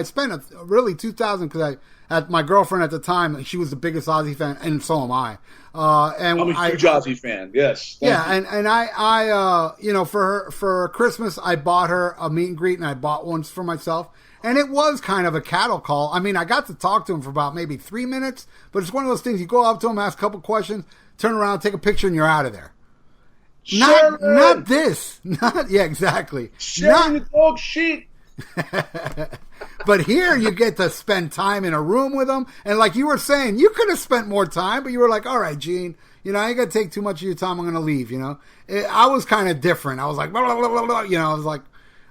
spent really 2000 because my girlfriend at the time, she was the biggest Ozzy fan, and so am I. And I'm a huge Ozzy fan. Yes. And I for Christmas I bought her a meet and greet, and I bought one for myself. And it was kind of a cattle call. I mean, I got to talk to him for about maybe 3 minutes, but it's one of those things. You go up to him, ask a couple questions, turn around, take a picture, and you're out of there. Not this. Yeah, exactly. Sharing the dog shit. But here you get to spend time in a room with them. And like you were saying, you could have spent more time, but you were like, all right, Gene, I ain't going to take too much of your time. I'm going to leave, I was kind of different. I was like, blah, blah, blah, blah, I was like,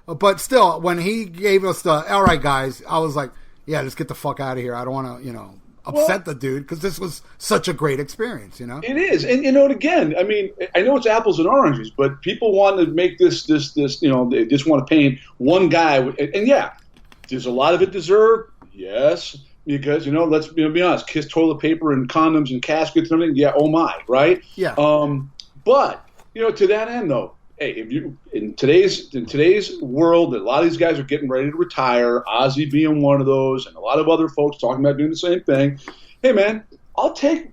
but still, when he gave us the, all right, guys, I was like, yeah, let's get the fuck out of here. I don't want to, upset the dude because this was such a great experience, It is. And, again, I mean, I know it's apples and oranges, but people want to make this, they just want to paint one guy. And yeah, there's a lot of it deserved. Yes. Because, let's be honest, Kiss toilet paper and condoms and caskets and everything. Yeah. Oh my. Right. Yeah. But, to that end though, hey, if you in today's world, a lot of these guys are getting ready to retire. Ozzy being one of those, and a lot of other folks talking about doing the same thing. Hey, man, I'll take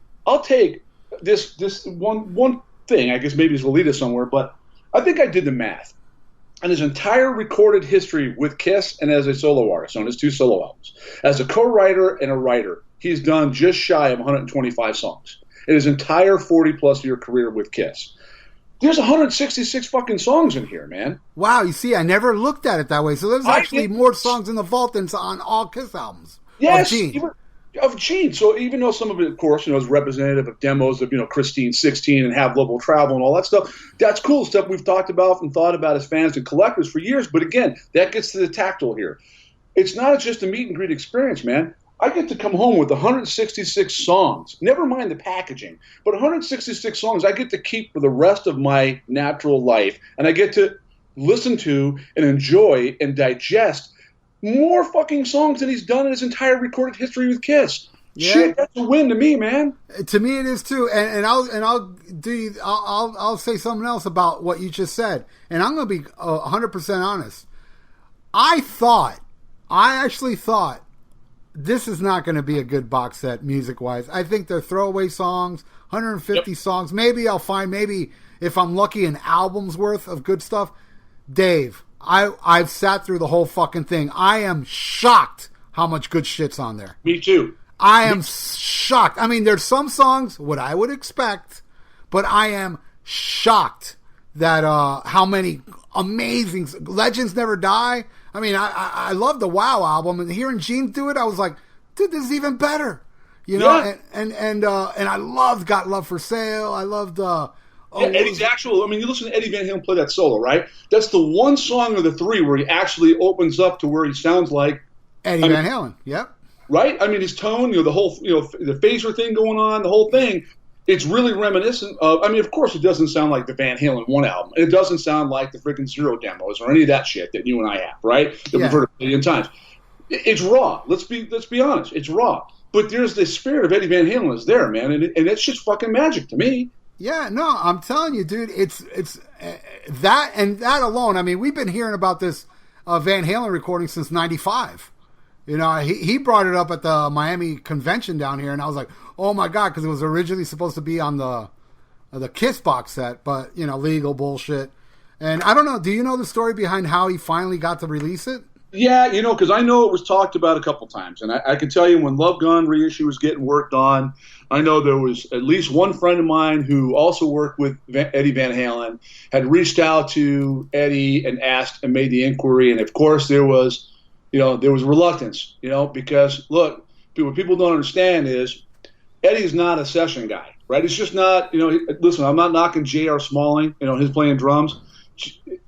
this one thing. I guess maybe this will lead us somewhere, but I think I did the math. And his entire recorded history with Kiss and as a solo artist on his 2 solo albums, as a co-writer and a writer, he's done just shy of 125 songs in his entire 40-plus year career with Kiss. There's 166 fucking songs in here, man. Wow, you see, I never looked at it that way. So there's actually more songs in the vault than on all Kiss albums. Yes, of Gene. So even though some of it, of course, is representative of demos of, Christine 16 and Have Love Will Travel and all that stuff, that's cool stuff we've talked about and thought about as fans and collectors for years. But again, that gets to the tactile here. It's not just a meet and greet experience, man. I get to come home with 166 songs, never mind the packaging, but 166 songs I get to keep for the rest of my natural life, and I get to listen to and enjoy and digest more fucking songs than he's done in his entire recorded history with Kiss. Yeah. Shit, that's a win to me, man. To me, it is too. And I'll say something else about what you just said, and I'm going to be 100% honest. I actually thought. This is not going to be a good box set music-wise. I think they're throwaway songs, 150 songs. Maybe I'll find, if I'm lucky, an album's worth of good stuff. Dave, I've sat through the whole fucking thing. I am shocked how much good shit's on there. Me too. I am shocked. I mean, there's some songs what I would expect, but I am shocked that how many amazing Legends Never Die. I mean, I love the Wow album, and hearing Gene do it, I was like, dude, this is even better. You know, and I loved Got Love for Sale. I loved Eddie's actual. I mean, you listen to Eddie Van Halen play that solo, right? That's the one song of the three where he actually opens up to where he sounds like Eddie Van Halen. Yep. Right? I mean, his tone, the whole, the phaser thing going on, the whole thing, it's really reminiscent of, I mean, of course, it doesn't sound like the Van Halen 1 album. It doesn't sound like the freaking Zero demos or any of that shit that you and I have, right? That we've heard a million times. It's raw. Let's be honest. It's raw. But there's the spirit of Eddie Van Halen is there, man, and it's just fucking magic to me. Yeah, no, I'm telling you, dude, it's that and that alone. I mean, we've been hearing about this Van Halen recording since '95. You know, he brought it up at the Miami convention down here, and I was like, oh my God, because it was originally supposed to be on the Kiss box set, but, legal bullshit. And I don't know, do you know the story behind how he finally got to release it? Yeah, because I know it was talked about a couple times, and I can tell you when Love Gun reissue was getting worked on, I know there was at least one friend of mine who also worked with Eddie Van Halen, had reached out to Eddie and asked and made the inquiry, and of course there was reluctance, because look, what people don't understand is Eddie's not a session guy, right? It's just not, listen, I'm not knocking J.R. Smalling, his playing drums.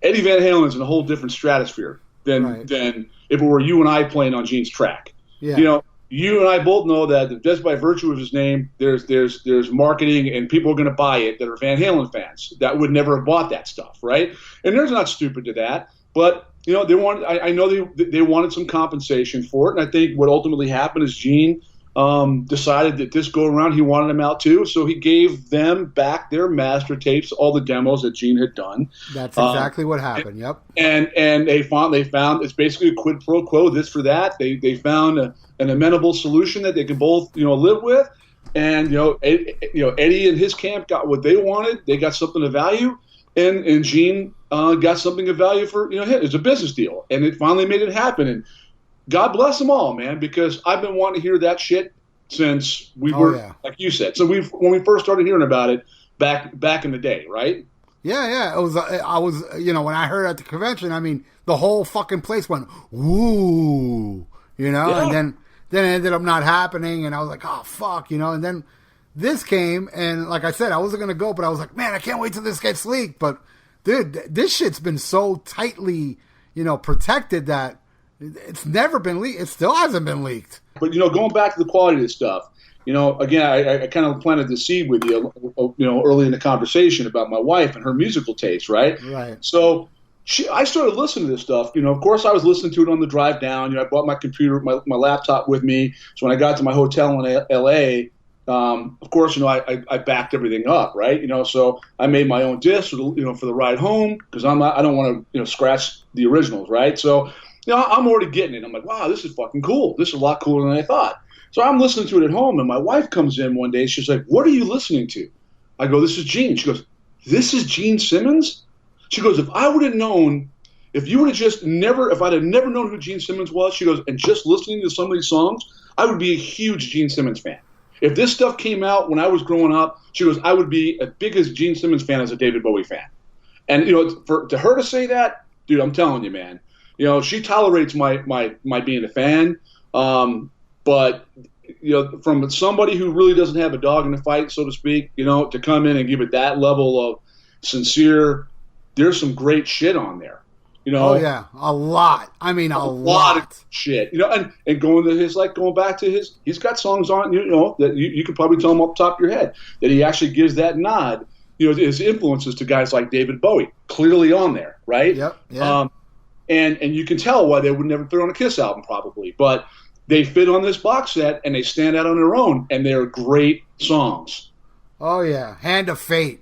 Eddie Van Halen is in a whole different stratosphere than if it were you and I playing on Gene's track. Yeah. You and I both know that just by virtue of his name, there's marketing and people are going to buy it that are Van Halen fans that would never have bought that stuff, right? And they're not stupid to that, but they wanted. I know they wanted some compensation for it, and I think what ultimately happened is Gene decided that this go around he wanted them out too, so he gave them back their master tapes, all the demos that Gene had done. That's exactly what happened. Yep. And they found it's basically a quid pro quo, this for that. They found an amenable solution that they can both live with, and Eddie and his camp got what they wanted. They got something of value, and Gene got something of value for it's a business deal, and it finally made it happen. And God bless them all, man, because I've been wanting to hear that shit since we were, like you said. So when we first started hearing about it back in the day, right? Yeah. It was. I was, when I heard at the convention, I mean, the whole fucking place went woo, and then it ended up not happening, and I was like, oh fuck, and then this came, and like I said, I wasn't gonna go, but I was like, man, I can't wait till this gets leaked. But dude, this shit's been so tightly, protected that it's never been leaked. It still hasn't been leaked. But going back to the quality of this stuff, again, I kind of planted the seed with you, early in the conversation about my wife and her musical taste, right? Right. So I started listening to this stuff. Of course, I was listening to it on the drive down. I brought my computer, my laptop with me. So when I got to my hotel in L.A., of course, I backed everything up, right? So I made my own disc, for the ride home, because I don't want to, scratch the originals, right? So, I'm already getting it. I'm like, wow, this is fucking cool. This is a lot cooler than I thought. So I'm listening to it at home, and my wife comes in one day. She's like, what are you listening to? I go, this is Gene. She goes, this is Gene Simmons? She goes, if I would have known, if I'd have never known who Gene Simmons was, she goes, and just listening to some of these songs, I would be a huge Gene Simmons fan. If this stuff came out when I was growing up, she goes, I would be as big as Gene Simmons fan as a David Bowie fan. And, to her to say that, dude, I'm telling you, man, she tolerates my being a fan. But, from somebody who really doesn't have a dog in the fight, so to speak, to come in and give it that level of sincere, there's some great shit on there. Oh yeah, a lot. I mean, a lot of shit. And going back to he's got songs on, that you could probably tell him off the top of your head that he actually gives that nod, his influences to guys like David Bowie clearly on there, right? Yep. Yeah. And you can tell why they would never fit on a Kiss album probably, but they fit on this box set and they stand out on their own, and they're great songs. Oh yeah, Hand of Fate.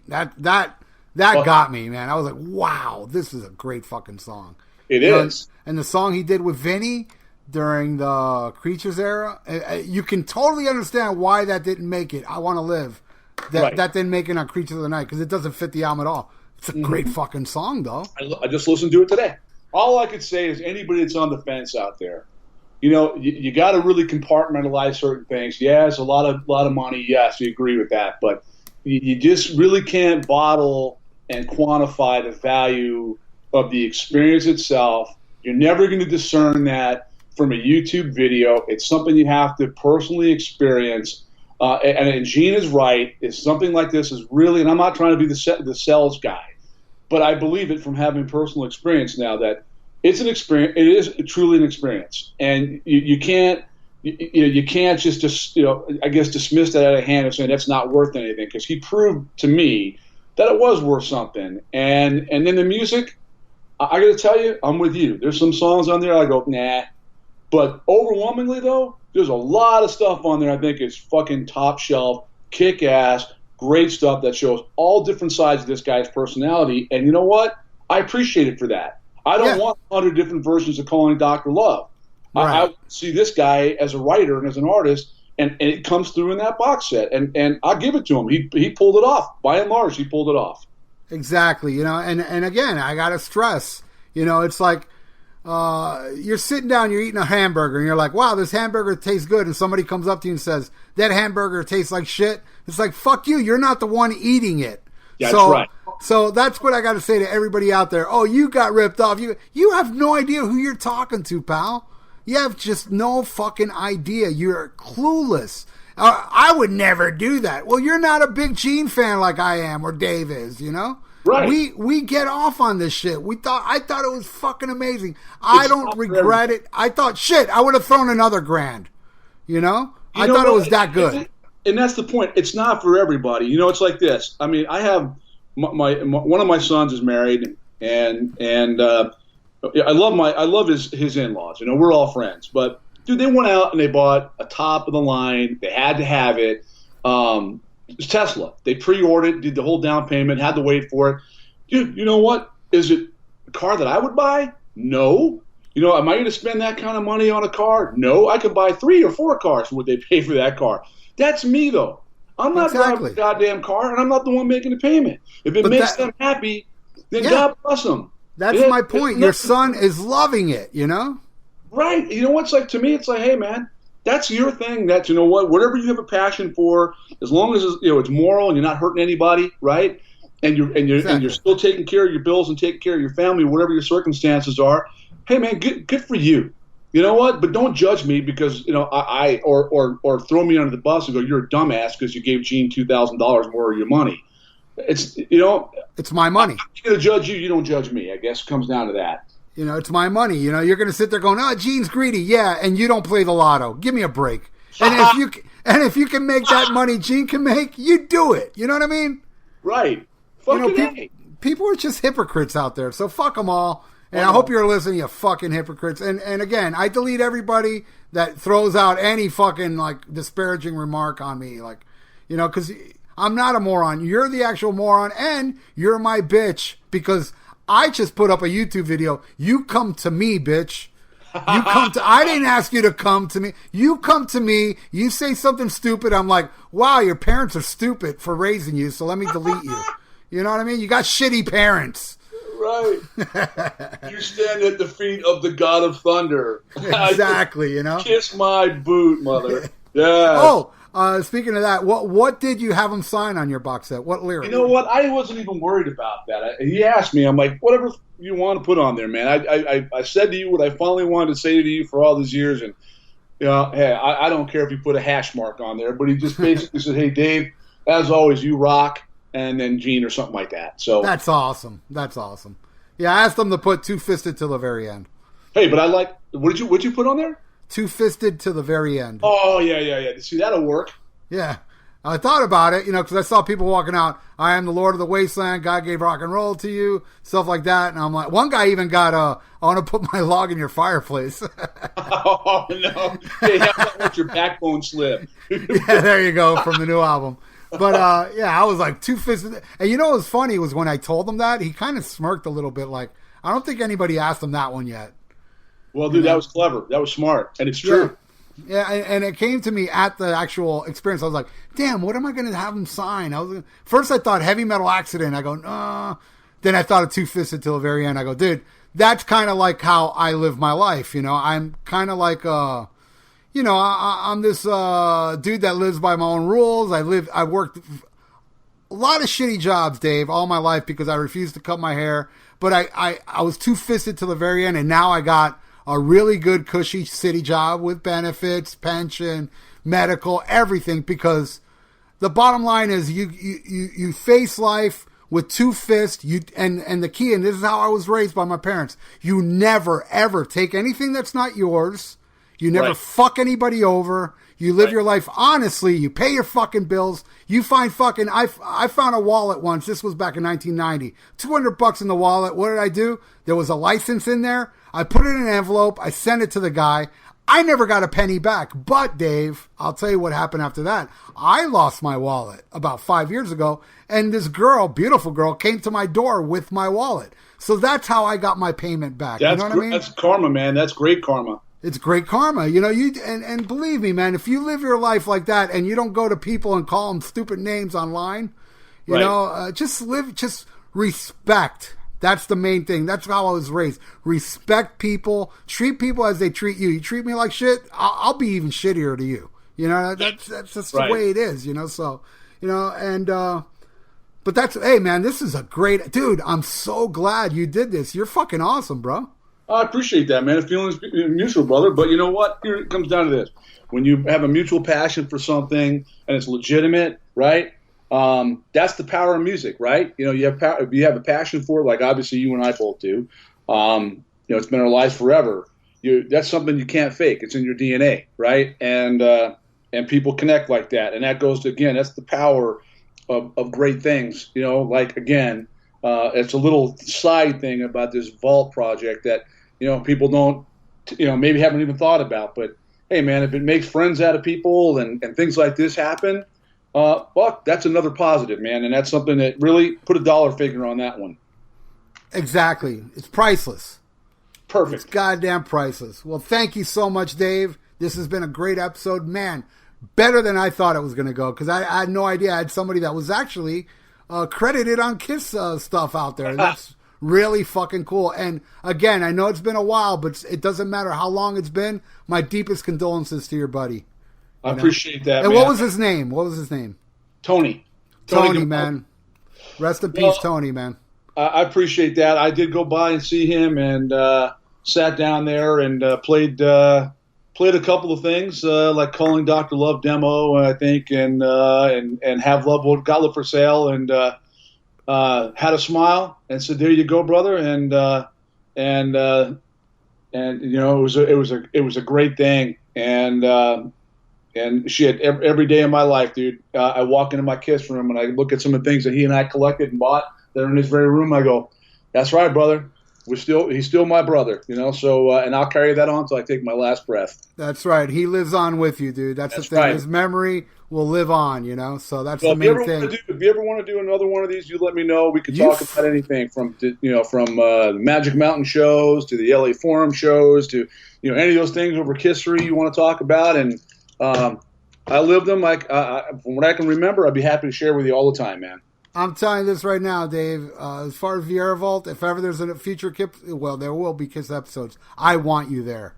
That got me, man. I was like, wow, this is a great fucking song. It is. And the song he did with Vinny during the Creatures era, you can totally understand why that didn't make it. I Want to Live. That didn't make it on Creatures of the Night because it doesn't fit the album at all. It's a great fucking song, though. I just listened to it today. All I could say is anybody that's on the fence out there, you got to really compartmentalize certain things. Yes, a lot of money. Yes, we agree with that, but you just really can't bottle and quantify the value of the experience itself. You're never going to discern that from a YouTube video. It's something you have to personally experience. And Gene is right. Is something like this is really, and I'm not trying to be the sales guy, but I believe it from having personal experience now that it's an experience. It is truly an experience, and you can't just I guess dismiss that out of hand and say that's not worth anything, because he proved to me that it was worth something. And then the music, I got to tell you, I'm with you. There's some songs on there I go nah, but overwhelmingly though, there's a lot of stuff on there I think is fucking top shelf, kick ass, great stuff that shows all different sides of this guy's personality. And you know what? I appreciate it for that. I don't want 100 different versions of Calling Dr. Love. Right. I see this guy as a writer and as an artist, and it comes through in that box set. And I'll give it to him. He pulled it off. By and large, he pulled it off. Exactly. And again, I got to stress, it's like you're sitting down, you're eating a hamburger, and you're like, wow, this hamburger tastes good. And somebody comes up to you and says, that hamburger tastes like shit. It's like, fuck you. You're not the one eating it. That's right. So that's what I got to say to everybody out there. Oh, you got ripped off. You have no idea who you're talking to, pal. You have just no fucking idea. You're clueless. I would never do that. Well, you're not a big Gene fan like I am or Dave is, Right. We get off on this shit. I thought it was fucking amazing. I don't regret it. I thought, shit, I would have thrown another $1,000. I thought it was that good. And that's the point. It's not for everybody. It's like this. I mean, I have my one of my sons is married, and I love his in-laws. We're all friends. But dude, they went out and they bought a top of the line. They had to have it. It's Tesla. They pre-ordered, did the whole down payment, had to wait for it. Dude, you know what? Is it a car that I would buy? No. Am I going to spend that kind of money on a car? No. I could buy 3 or 4 cars for what they pay for that car. That's me, though. I'm not driving a goddamn car, and I'm not the one making the payment. If it makes them happy, then God bless them. That's my point. Your son is loving it, Right. You know what's like, to me, it's like, hey, man, that's your thing. That's, whatever you have a passion for, as long as it's moral and you're not hurting anybody, right? And you're still taking care of your bills and taking care of your family, whatever your circumstances are. Hey, man, good for you. You know what? But don't judge me because I or throw me under the bus and go, you're a dumbass because you gave Gene $2,000 more of your money. It's it's my money. I'm going to judge you. You don't judge me. I guess it comes down to that. It's my money. You're going to sit there going, oh, Gene's greedy. Yeah, and you don't play the lotto. Give me a break. And if you can make that money Gene can make, you do it. You know what I mean? Right. People are just hypocrites out there. So fuck them all. And I hope you're listening, you fucking hypocrites. And again, I delete everybody that throws out any fucking disparaging remark on me. Because I'm not a moron. You're the actual moron, and you're my bitch because I just put up a YouTube video. You come to me, bitch. I didn't ask you to come to me. You come to me. You say something stupid. I'm like, wow, your parents are stupid for raising you, so let me delete you. You know what I mean? You got shitty parents. Right. You stand at the feet of the God of Thunder. Exactly, Kiss my boot, mother. Yeah. Oh, speaking of that, what did you have him sign on your box set? What lyric? You know what? I wasn't even worried about that. He asked me. I'm like, whatever you want to put on there, man. I said to you what I finally wanted to say to you for all these years, and hey, I don't care if you put a hash mark on there, but he just basically said, hey, Dave, as always, you rock. And then Gene or something like that. So that's awesome. Yeah, I asked them to put two-fisted till the very end. Hey, but I like what'd you put on there? Two-fisted till the very end. Oh yeah. See, that'll work. Yeah, I thought about it, because I saw people walking out. I am the Lord of the Wasteland. God gave rock and roll to you, stuff like that. And I'm like, one guy even got I want to put my log in your fireplace. Oh no! Hey, how about let your backbone slip? Yeah, there you go from the new album. But, I was like two-fisted. And what was funny was when I told him that, he kind of smirked a little bit like, I don't think anybody asked him that one yet. Well, dude, that was clever. That was smart. And it's true. Yeah, and it came to me at the actual experience. I was like, damn, what am I going to have him sign? First I thought Heavy Metal Accident. I go, no. then I thought of Two Fisted till the very end. I go, dude, that's kind of like how I live my life. I'm kind of like, I'm this dude that lives by my own rules. I worked a lot of shitty jobs, Dave, all my life because I refused to cut my hair. But I was two-fisted till the very end, and now I got a really good, cushy city job with benefits, pension, medical, everything. Because the bottom line is you face life with two fists. And the key, and this is how I was raised by my parents, you never, ever take anything that's not yours. You never fuck anybody over. You live your life honestly. You pay your fucking bills. You find fucking... I found a wallet once. This was back in 1990. $200 in the wallet. What did I do? There was a license in there. I put it in an envelope. I sent it to the guy. I never got a penny back. But, Dave, I'll tell you what happened after that. I lost my wallet about 5 years ago. And this girl, beautiful girl, came to my door with my wallet. So that's how I got my payment back. You know what I mean? That's karma, man. That's great karma. It's great karma. And believe me, man, if you live your life like that and you don't go to people and call them stupid names online, just respect. That's the main thing. That's how I was raised. Respect people. Treat people as they treat you. You treat me like shit, I'll be even shittier to you. That's just the way it is, so, but hey, man, this is a great, dude, I'm so glad you did this. You're fucking awesome, bro. I appreciate that, man. The feeling's mutual, brother. But you know what? Here it comes down to this. When you have a mutual passion for something and it's legitimate, right? That's the power of music, right? You have a passion for it, like obviously you and I both do. It's been our lives forever. That's something you can't fake. It's in your DNA, right? And people connect like that. And that goes to, again, that's the power of great things. It's a little side thing about this vault project that, people don't, maybe haven't even thought about. But, hey, man, if it makes friends out of people and things like this happen, that's another positive, man. And that's something that really put a dollar figure on that one. Exactly. It's priceless. Perfect. It's goddamn priceless. Well, thank you so much, Dave. This has been a great episode. Man, better than I thought it was going to go because I had no idea I had somebody that was actually credited on Kiss stuff out there. That's really fucking cool. And again, I know it's been a while, but it doesn't matter how long it's been. My deepest condolences to your buddy. I appreciate that. And man. what was his name? Tony, man. Rest in peace, Tony, man. I appreciate that. I did go by and see him and sat down there and played a couple of things like Calling Dr. Love demo, I think, and Have Love What Got Love for Sale, and had a smile and said, "There you go, brother," and it was a great thing, and she had every day of my life, dude. I walk into my Kiss room and I look at some of the things that he and I collected and bought that are in this very room. I go, "That's right, brother. He's still my brother, So, and I'll carry that on until I take my last breath." That's right. He lives on with you, dude. That's the thing. Right. His memory will live on, So that's the main thing. If you ever want to do another one of these, you let me know. We could talk about anything from Magic Mountain shows to the LA Forum shows to any of those things over history you want to talk about. And I lived them. From what I can remember, I'd be happy to share with you all the time, man. I'm telling you this right now, Dave. As far as Vieira Vault, if ever there's a future Kiss, there will be Kiss episodes. I want you there.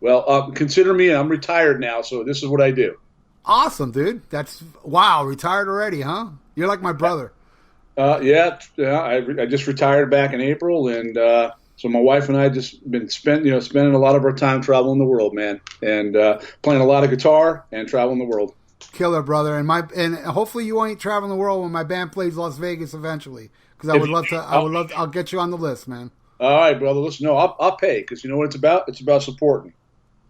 Well, consider me. I'm retired now, so this is what I do. Awesome, dude. Wow, retired already, huh? You're like my brother. Yeah. I just retired back in April, and so my wife and I just been spending a lot of our time traveling the world, man, and playing a lot of guitar and traveling the world. Killer, brother, and hopefully you won't travel the world when my band plays Las Vegas eventually, because I would love to. I'll get you on the list, man. All right, brother. Listen, no, I'll pay because you know what it's about. It's about supporting.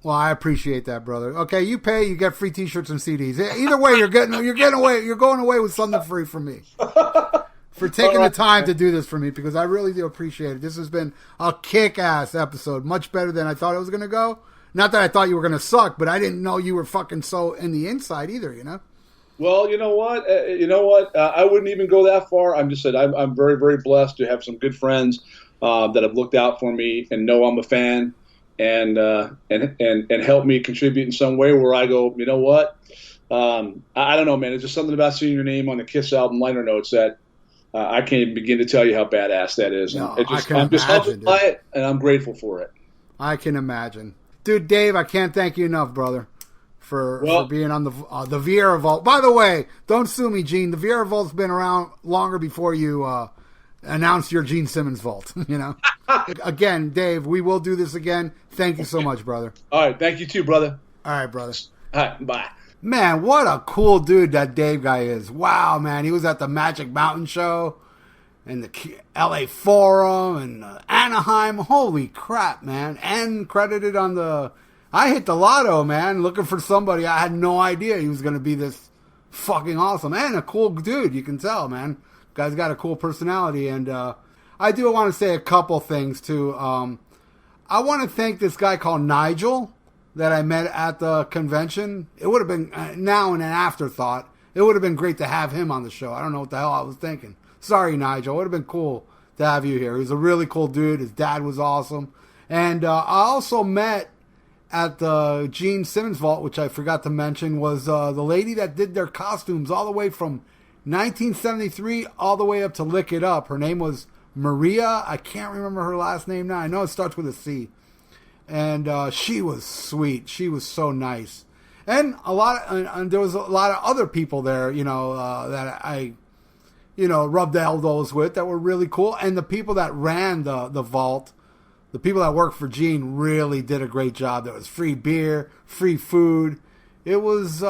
Well, I appreciate that, brother. Okay, you pay, you get free T-shirts and CDs. Either way, you're going away with something free from me for taking the time to do this for me, because I really do appreciate it. This has been a kick-ass episode, much better than I thought it was going to go. Not that I thought you were going to suck, but I didn't know you were fucking so in the inside either, Well, you know what? I wouldn't even go that far. I'm just saying I'm very, very blessed to have some good friends that have looked out for me and know I'm a fan and help me contribute in some way where I go, you know what? I don't know, man. It's just something about seeing your name on the Kiss album liner notes that I can't even begin to tell you how badass that is. No, I'm just humbled by it, and I'm grateful for it. I can imagine. Dude, Dave, I can't thank you enough, brother, for being on the Vieira Vault. By the way, don't sue me, Gene. The Vieira Vault's been around longer before you announced your Gene Simmons Vault. You know. Again, Dave, we will do this again. Thank you so much, brother. All right, thank you too, brother. All right, brother. All right, bye. Man, what a cool dude that Dave guy is. Wow, man. He was at the Magic Mountain show and the LA Forum and Anaheim. Holy crap, man. And credited on I hit the lotto, man, looking for somebody. I had no idea he was going to be this fucking awesome. And a cool dude, you can tell, man. Guy's got a cool personality. And I do want to say a couple things, too. I want to thank this guy called Nigel that I met at the convention. It would have been, now in an afterthought, it would have been great to have him on the show. I don't know what the hell I was thinking. Sorry, Nigel. It would have been cool to have you here. He's a really cool dude. His dad was awesome. And I also met at the Gene Simmons Vault, which I forgot to mention, was the lady that did their costumes all the way from 1973 all the way up to Lick It Up. Her name was Maria. I can't remember her last name now. I know it starts with a C. And she was sweet. She was so nice. And there was a lot of other people there, you know, that I, you know, rubbed elbows with that were really cool. And the people that ran the vault, the people that worked for Gene, really did a great job. There was free beer, free food. It was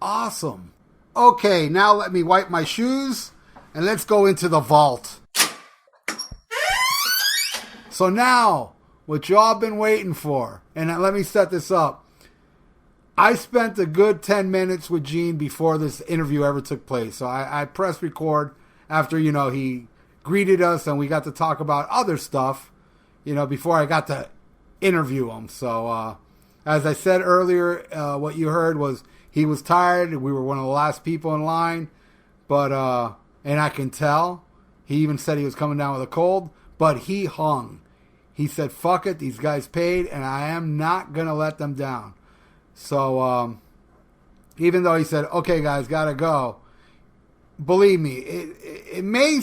awesome. Okay, now let me wipe my shoes and let's go into the vault. So now, what y'all been waiting for, and let me set this up. I spent a good 10 minutes with Gene before this interview ever took place. So I pressed record after, you know, he greeted us and we got to talk about other stuff, you know, before I got to interview him. So as I said earlier, what you heard was he was tired. We were one of the last people in line, but and I can tell. He even said he was coming down with a cold, but he hung. He said, fuck it, these guys paid, and I am not going to let them down. So, even though he said, okay, guys, got to go, believe me, it may,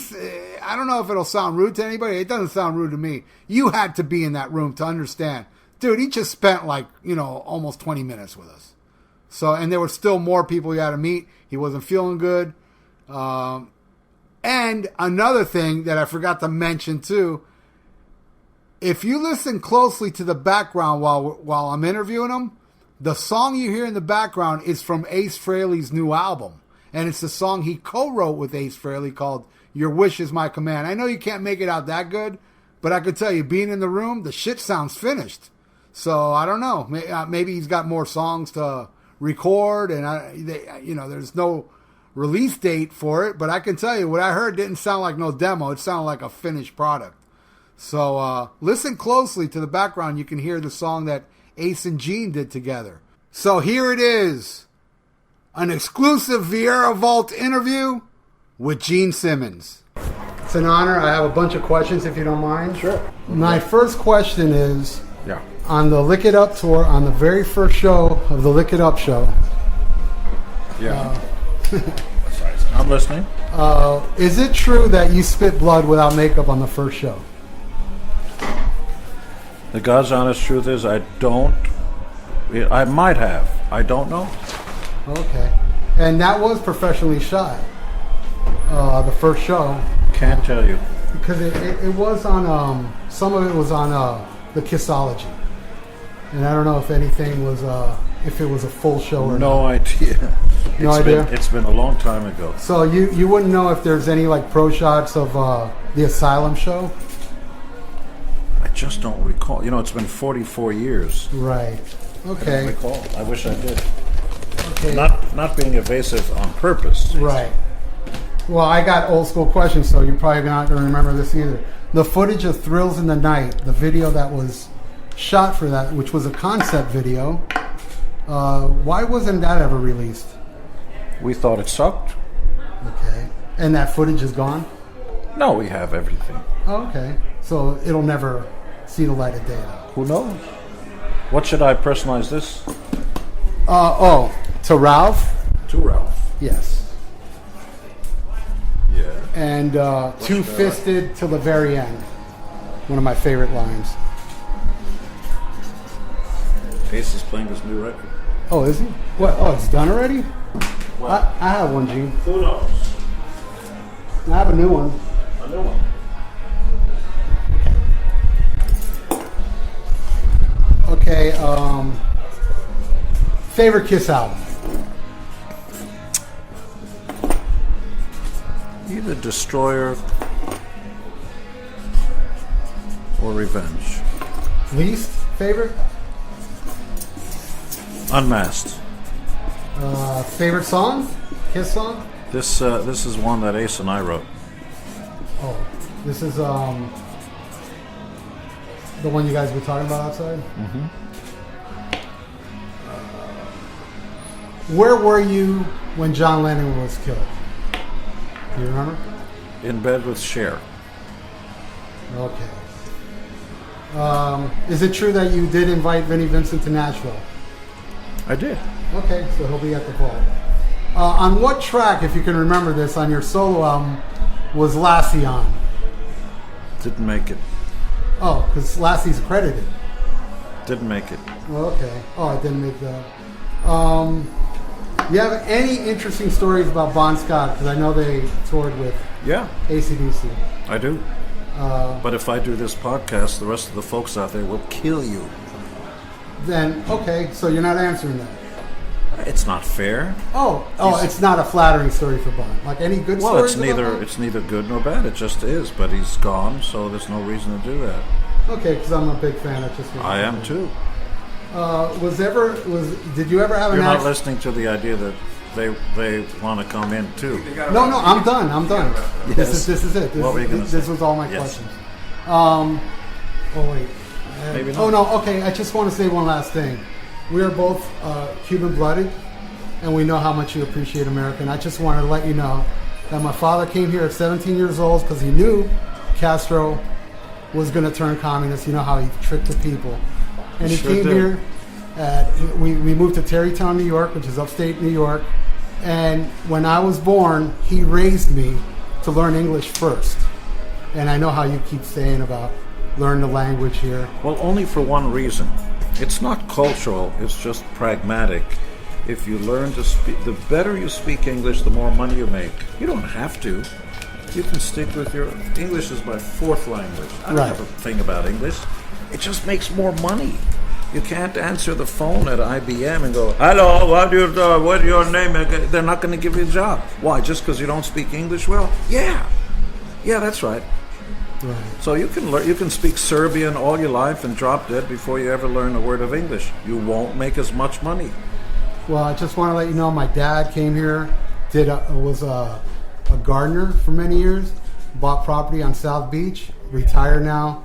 I don't know if it'll sound rude to anybody. It doesn't sound rude to me. You had to be in that room to understand. Dude, he just spent like, you know, almost 20 minutes with us. So, and there were still more people he had to meet. He wasn't feeling good. And another thing that I forgot to mention, too, if you listen closely to the background while I'm interviewing him, the song you hear in the background is from Ace Frehley's new album. And it's the song he co-wrote with Ace Frehley called Your Wish Is My Command. I know you can't make it out that good, but I could tell you, being in the room, the shit sounds finished. So I don't know. Maybe he's got more songs to record, and there's no release date for it. But I can tell you, what I heard didn't sound like no demo. It sounded like a finished product. So listen closely to the background. You can hear the song that Ace and Gene did together. So here it is. An exclusive Vieira Vault interview with Gene Simmons. It's an honor. I have a bunch of questions if you don't mind. Sure. My first question is, Yeah. on the Lick It Up tour, on the very first show of the Lick It Up show. Yeah. I'm listening. Is it true that you spit blood without makeup on the first show? The God's honest truth is I don't. I might have. I don't know. Okay. And that was professionally shot, the first show. Can't tell you. Because it was on, some of it was on the Kissology. And I don't know if anything was, if it was a full show or No not. idea. No idea? It's been a long time ago. So you wouldn't know if there's any like pro shots of the Asylum show? I just don't recall. You know, it's been 44 years. Right. I don't Okay. recall. I wish I did. Okay. Not being evasive on purpose. Right. Well, I got old school questions, so you're probably not going to remember this either. The footage of Thrills in the Night, the video that was shot for that, which was a concept video, why wasn't that ever released? We thought it sucked. Okay. And that footage is gone? No, we have everything. Oh, okay. So it'll never see the light of day, though. Who knows? What should I personalize this To Ralph? to, Ralph? Yes. Yeah. and two-fisted till the very end. One of my favorite lines. Ace is playing this new record. Oh, is he? What? Oh, it's done already? I have one, Gene. Who knows? I have a new one. A new one. Okay, favorite Kiss album? Either Destroyer or Revenge. Least favorite? Unmasked. Favorite song? Kiss song? This is one that Ace and I wrote. Oh, this is the one you guys were talking about outside? Mm-hmm. Where were you when John Lennon was killed? Do you remember? In bed with Cher. Okay. Is it true that you did invite Vinnie Vincent to Nashville? I did. Okay, so he'll be at the vault. On what track, if you can remember this, on your solo album, was Lassie on? Didn't make it. Oh, because Lassie's credited. Didn't make it. Oh, okay. Oh, I didn't make that. You have any interesting stories about Bon Scott? Because I know they toured with Yeah, AC/DC. I do. But if I do this podcast, the rest of the folks out there will kill you. Then, okay, so you're not answering that. It's not fair. Oh, it's not a flattering story for Bon. Like any good Well, stories it's about neither Bon? it's neither good nor bad. It just is. But he's gone, so there's no reason to do that. Okay, because I'm a big fan. I am too. Did you ever have an You're not accident? listening to the idea that they want to come in too. No, I'm done. Yes. This is it. What were you gonna This say? was all my Yes. questions. Oh wait. Maybe not. Oh no. Okay. I just want to say one last thing. We are both Cuban-blooded, and we know how much you appreciate America. And I just want to let you know that my father came here at 17 years old because he knew Castro was going to turn communist. You know how he tricked the people. And he Sure came did. here. We moved to Tarrytown, New York, which is upstate New York. And when I was born, he raised me to learn English first. And I know how you keep saying about learn the language here. Well, only for one reason. It's not cultural, it's just pragmatic. If you learn to speak, the better you speak English, the more money you make. You don't have to. You can stick with your English is my fourth language. I don't Right. have a thing about English. It just makes more money. You can't answer the phone at IBM and go, "Hello, what's your name?" They're not going to give you a job. Why? Just because you don't speak English well? Yeah, that's right. Right. So you can speak Serbian all your life and drop dead before you ever learn a word of English. You won't make as much money. Well, I just want to let you know my dad came here, was a gardener for many years, bought property on South Beach, retired now.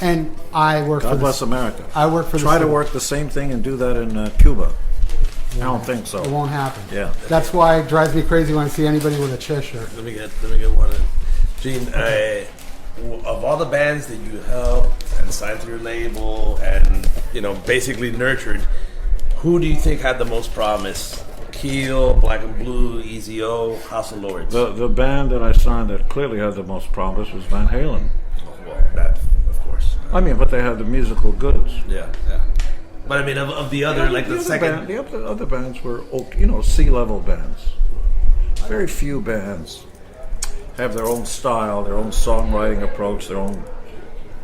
And I work for God bless America. I work for the Try to city. work the same thing and do that in Cuba. I don't think so. It won't happen. Yeah. That's why it drives me crazy when I see anybody with a chest shirt. Let me get one in. Gene, of all the bands that you helped and signed to your label and basically nurtured, who do you think had the most promise? Keel, Black and Blue, Easy O, House of Lords. The band that I signed that clearly had the most promise was Van Halen. Well, that of course. I mean, but they had the musical goods. Yeah. But I mean, of the other, like the second. The other bands were, C-level bands. Very few bands have their own style, their own songwriting approach, their own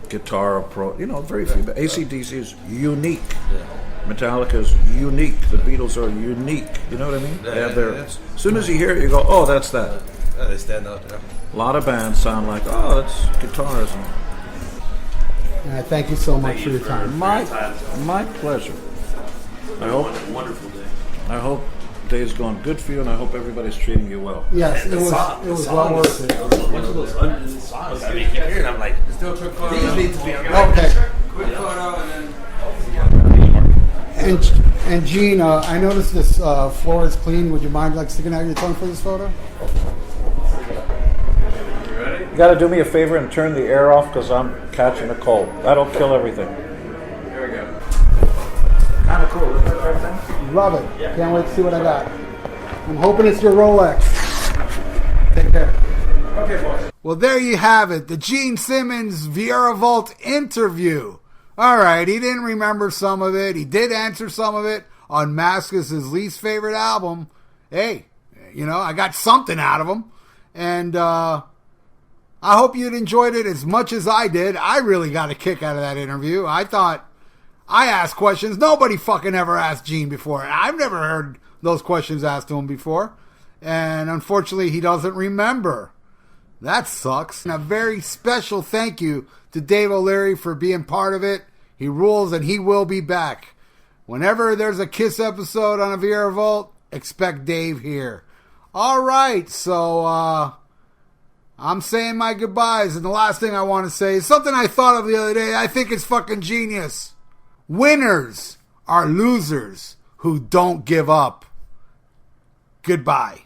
guitar approach. Very few. AC/DC is unique. Metallica is unique. The Beatles are unique. You know what I mean? They have their. As soon as you hear it, you go, "Oh, that's that." They stand out. Yeah. A lot of bands sound like, "Oh, that's guitars." And I thank you so much for your time. My pleasure. I hope Wonderful day. I hope day's going good for you, and I hope everybody's treating you well. Yes, it was well worth it. A bunch of those hundreds of songs. I mean, keep hearing. I'm like, Let's do a quick photo. these need to be on. Okay. Quick photo and then. And Gene, I noticed this floor is clean. Would you mind sticking out your tongue for this photo? You got to do me a favor and turn the air off because I'm catching a cold. That'll kill everything. Here we go. Kind of cool, isn't it? Love it. Can't wait to see what I got. I'm hoping it's your Rolex. Take care. Okay, boss. Well, there you have it. The Gene Simmons Vieira Vault interview. All right, he didn't remember some of it. He did answer some of it on Maskus' least favorite album. Hey, you know, I got something out of him. And I hope you'd enjoyed it as much as I did. I really got a kick out of that interview. I thought I asked questions nobody fucking ever asked Gene before. I've never heard those questions asked to him before. And unfortunately, he doesn't remember. That sucks. And a very special thank you to Dave O'Leary for being part of it. He rules and he will be back. Whenever there's a Kiss episode on a VR Vault, expect Dave here. All right, so I'm saying my goodbyes. And the last thing I want to say is something I thought of the other day. I think it's fucking genius. Winners are losers who don't give up. Goodbye.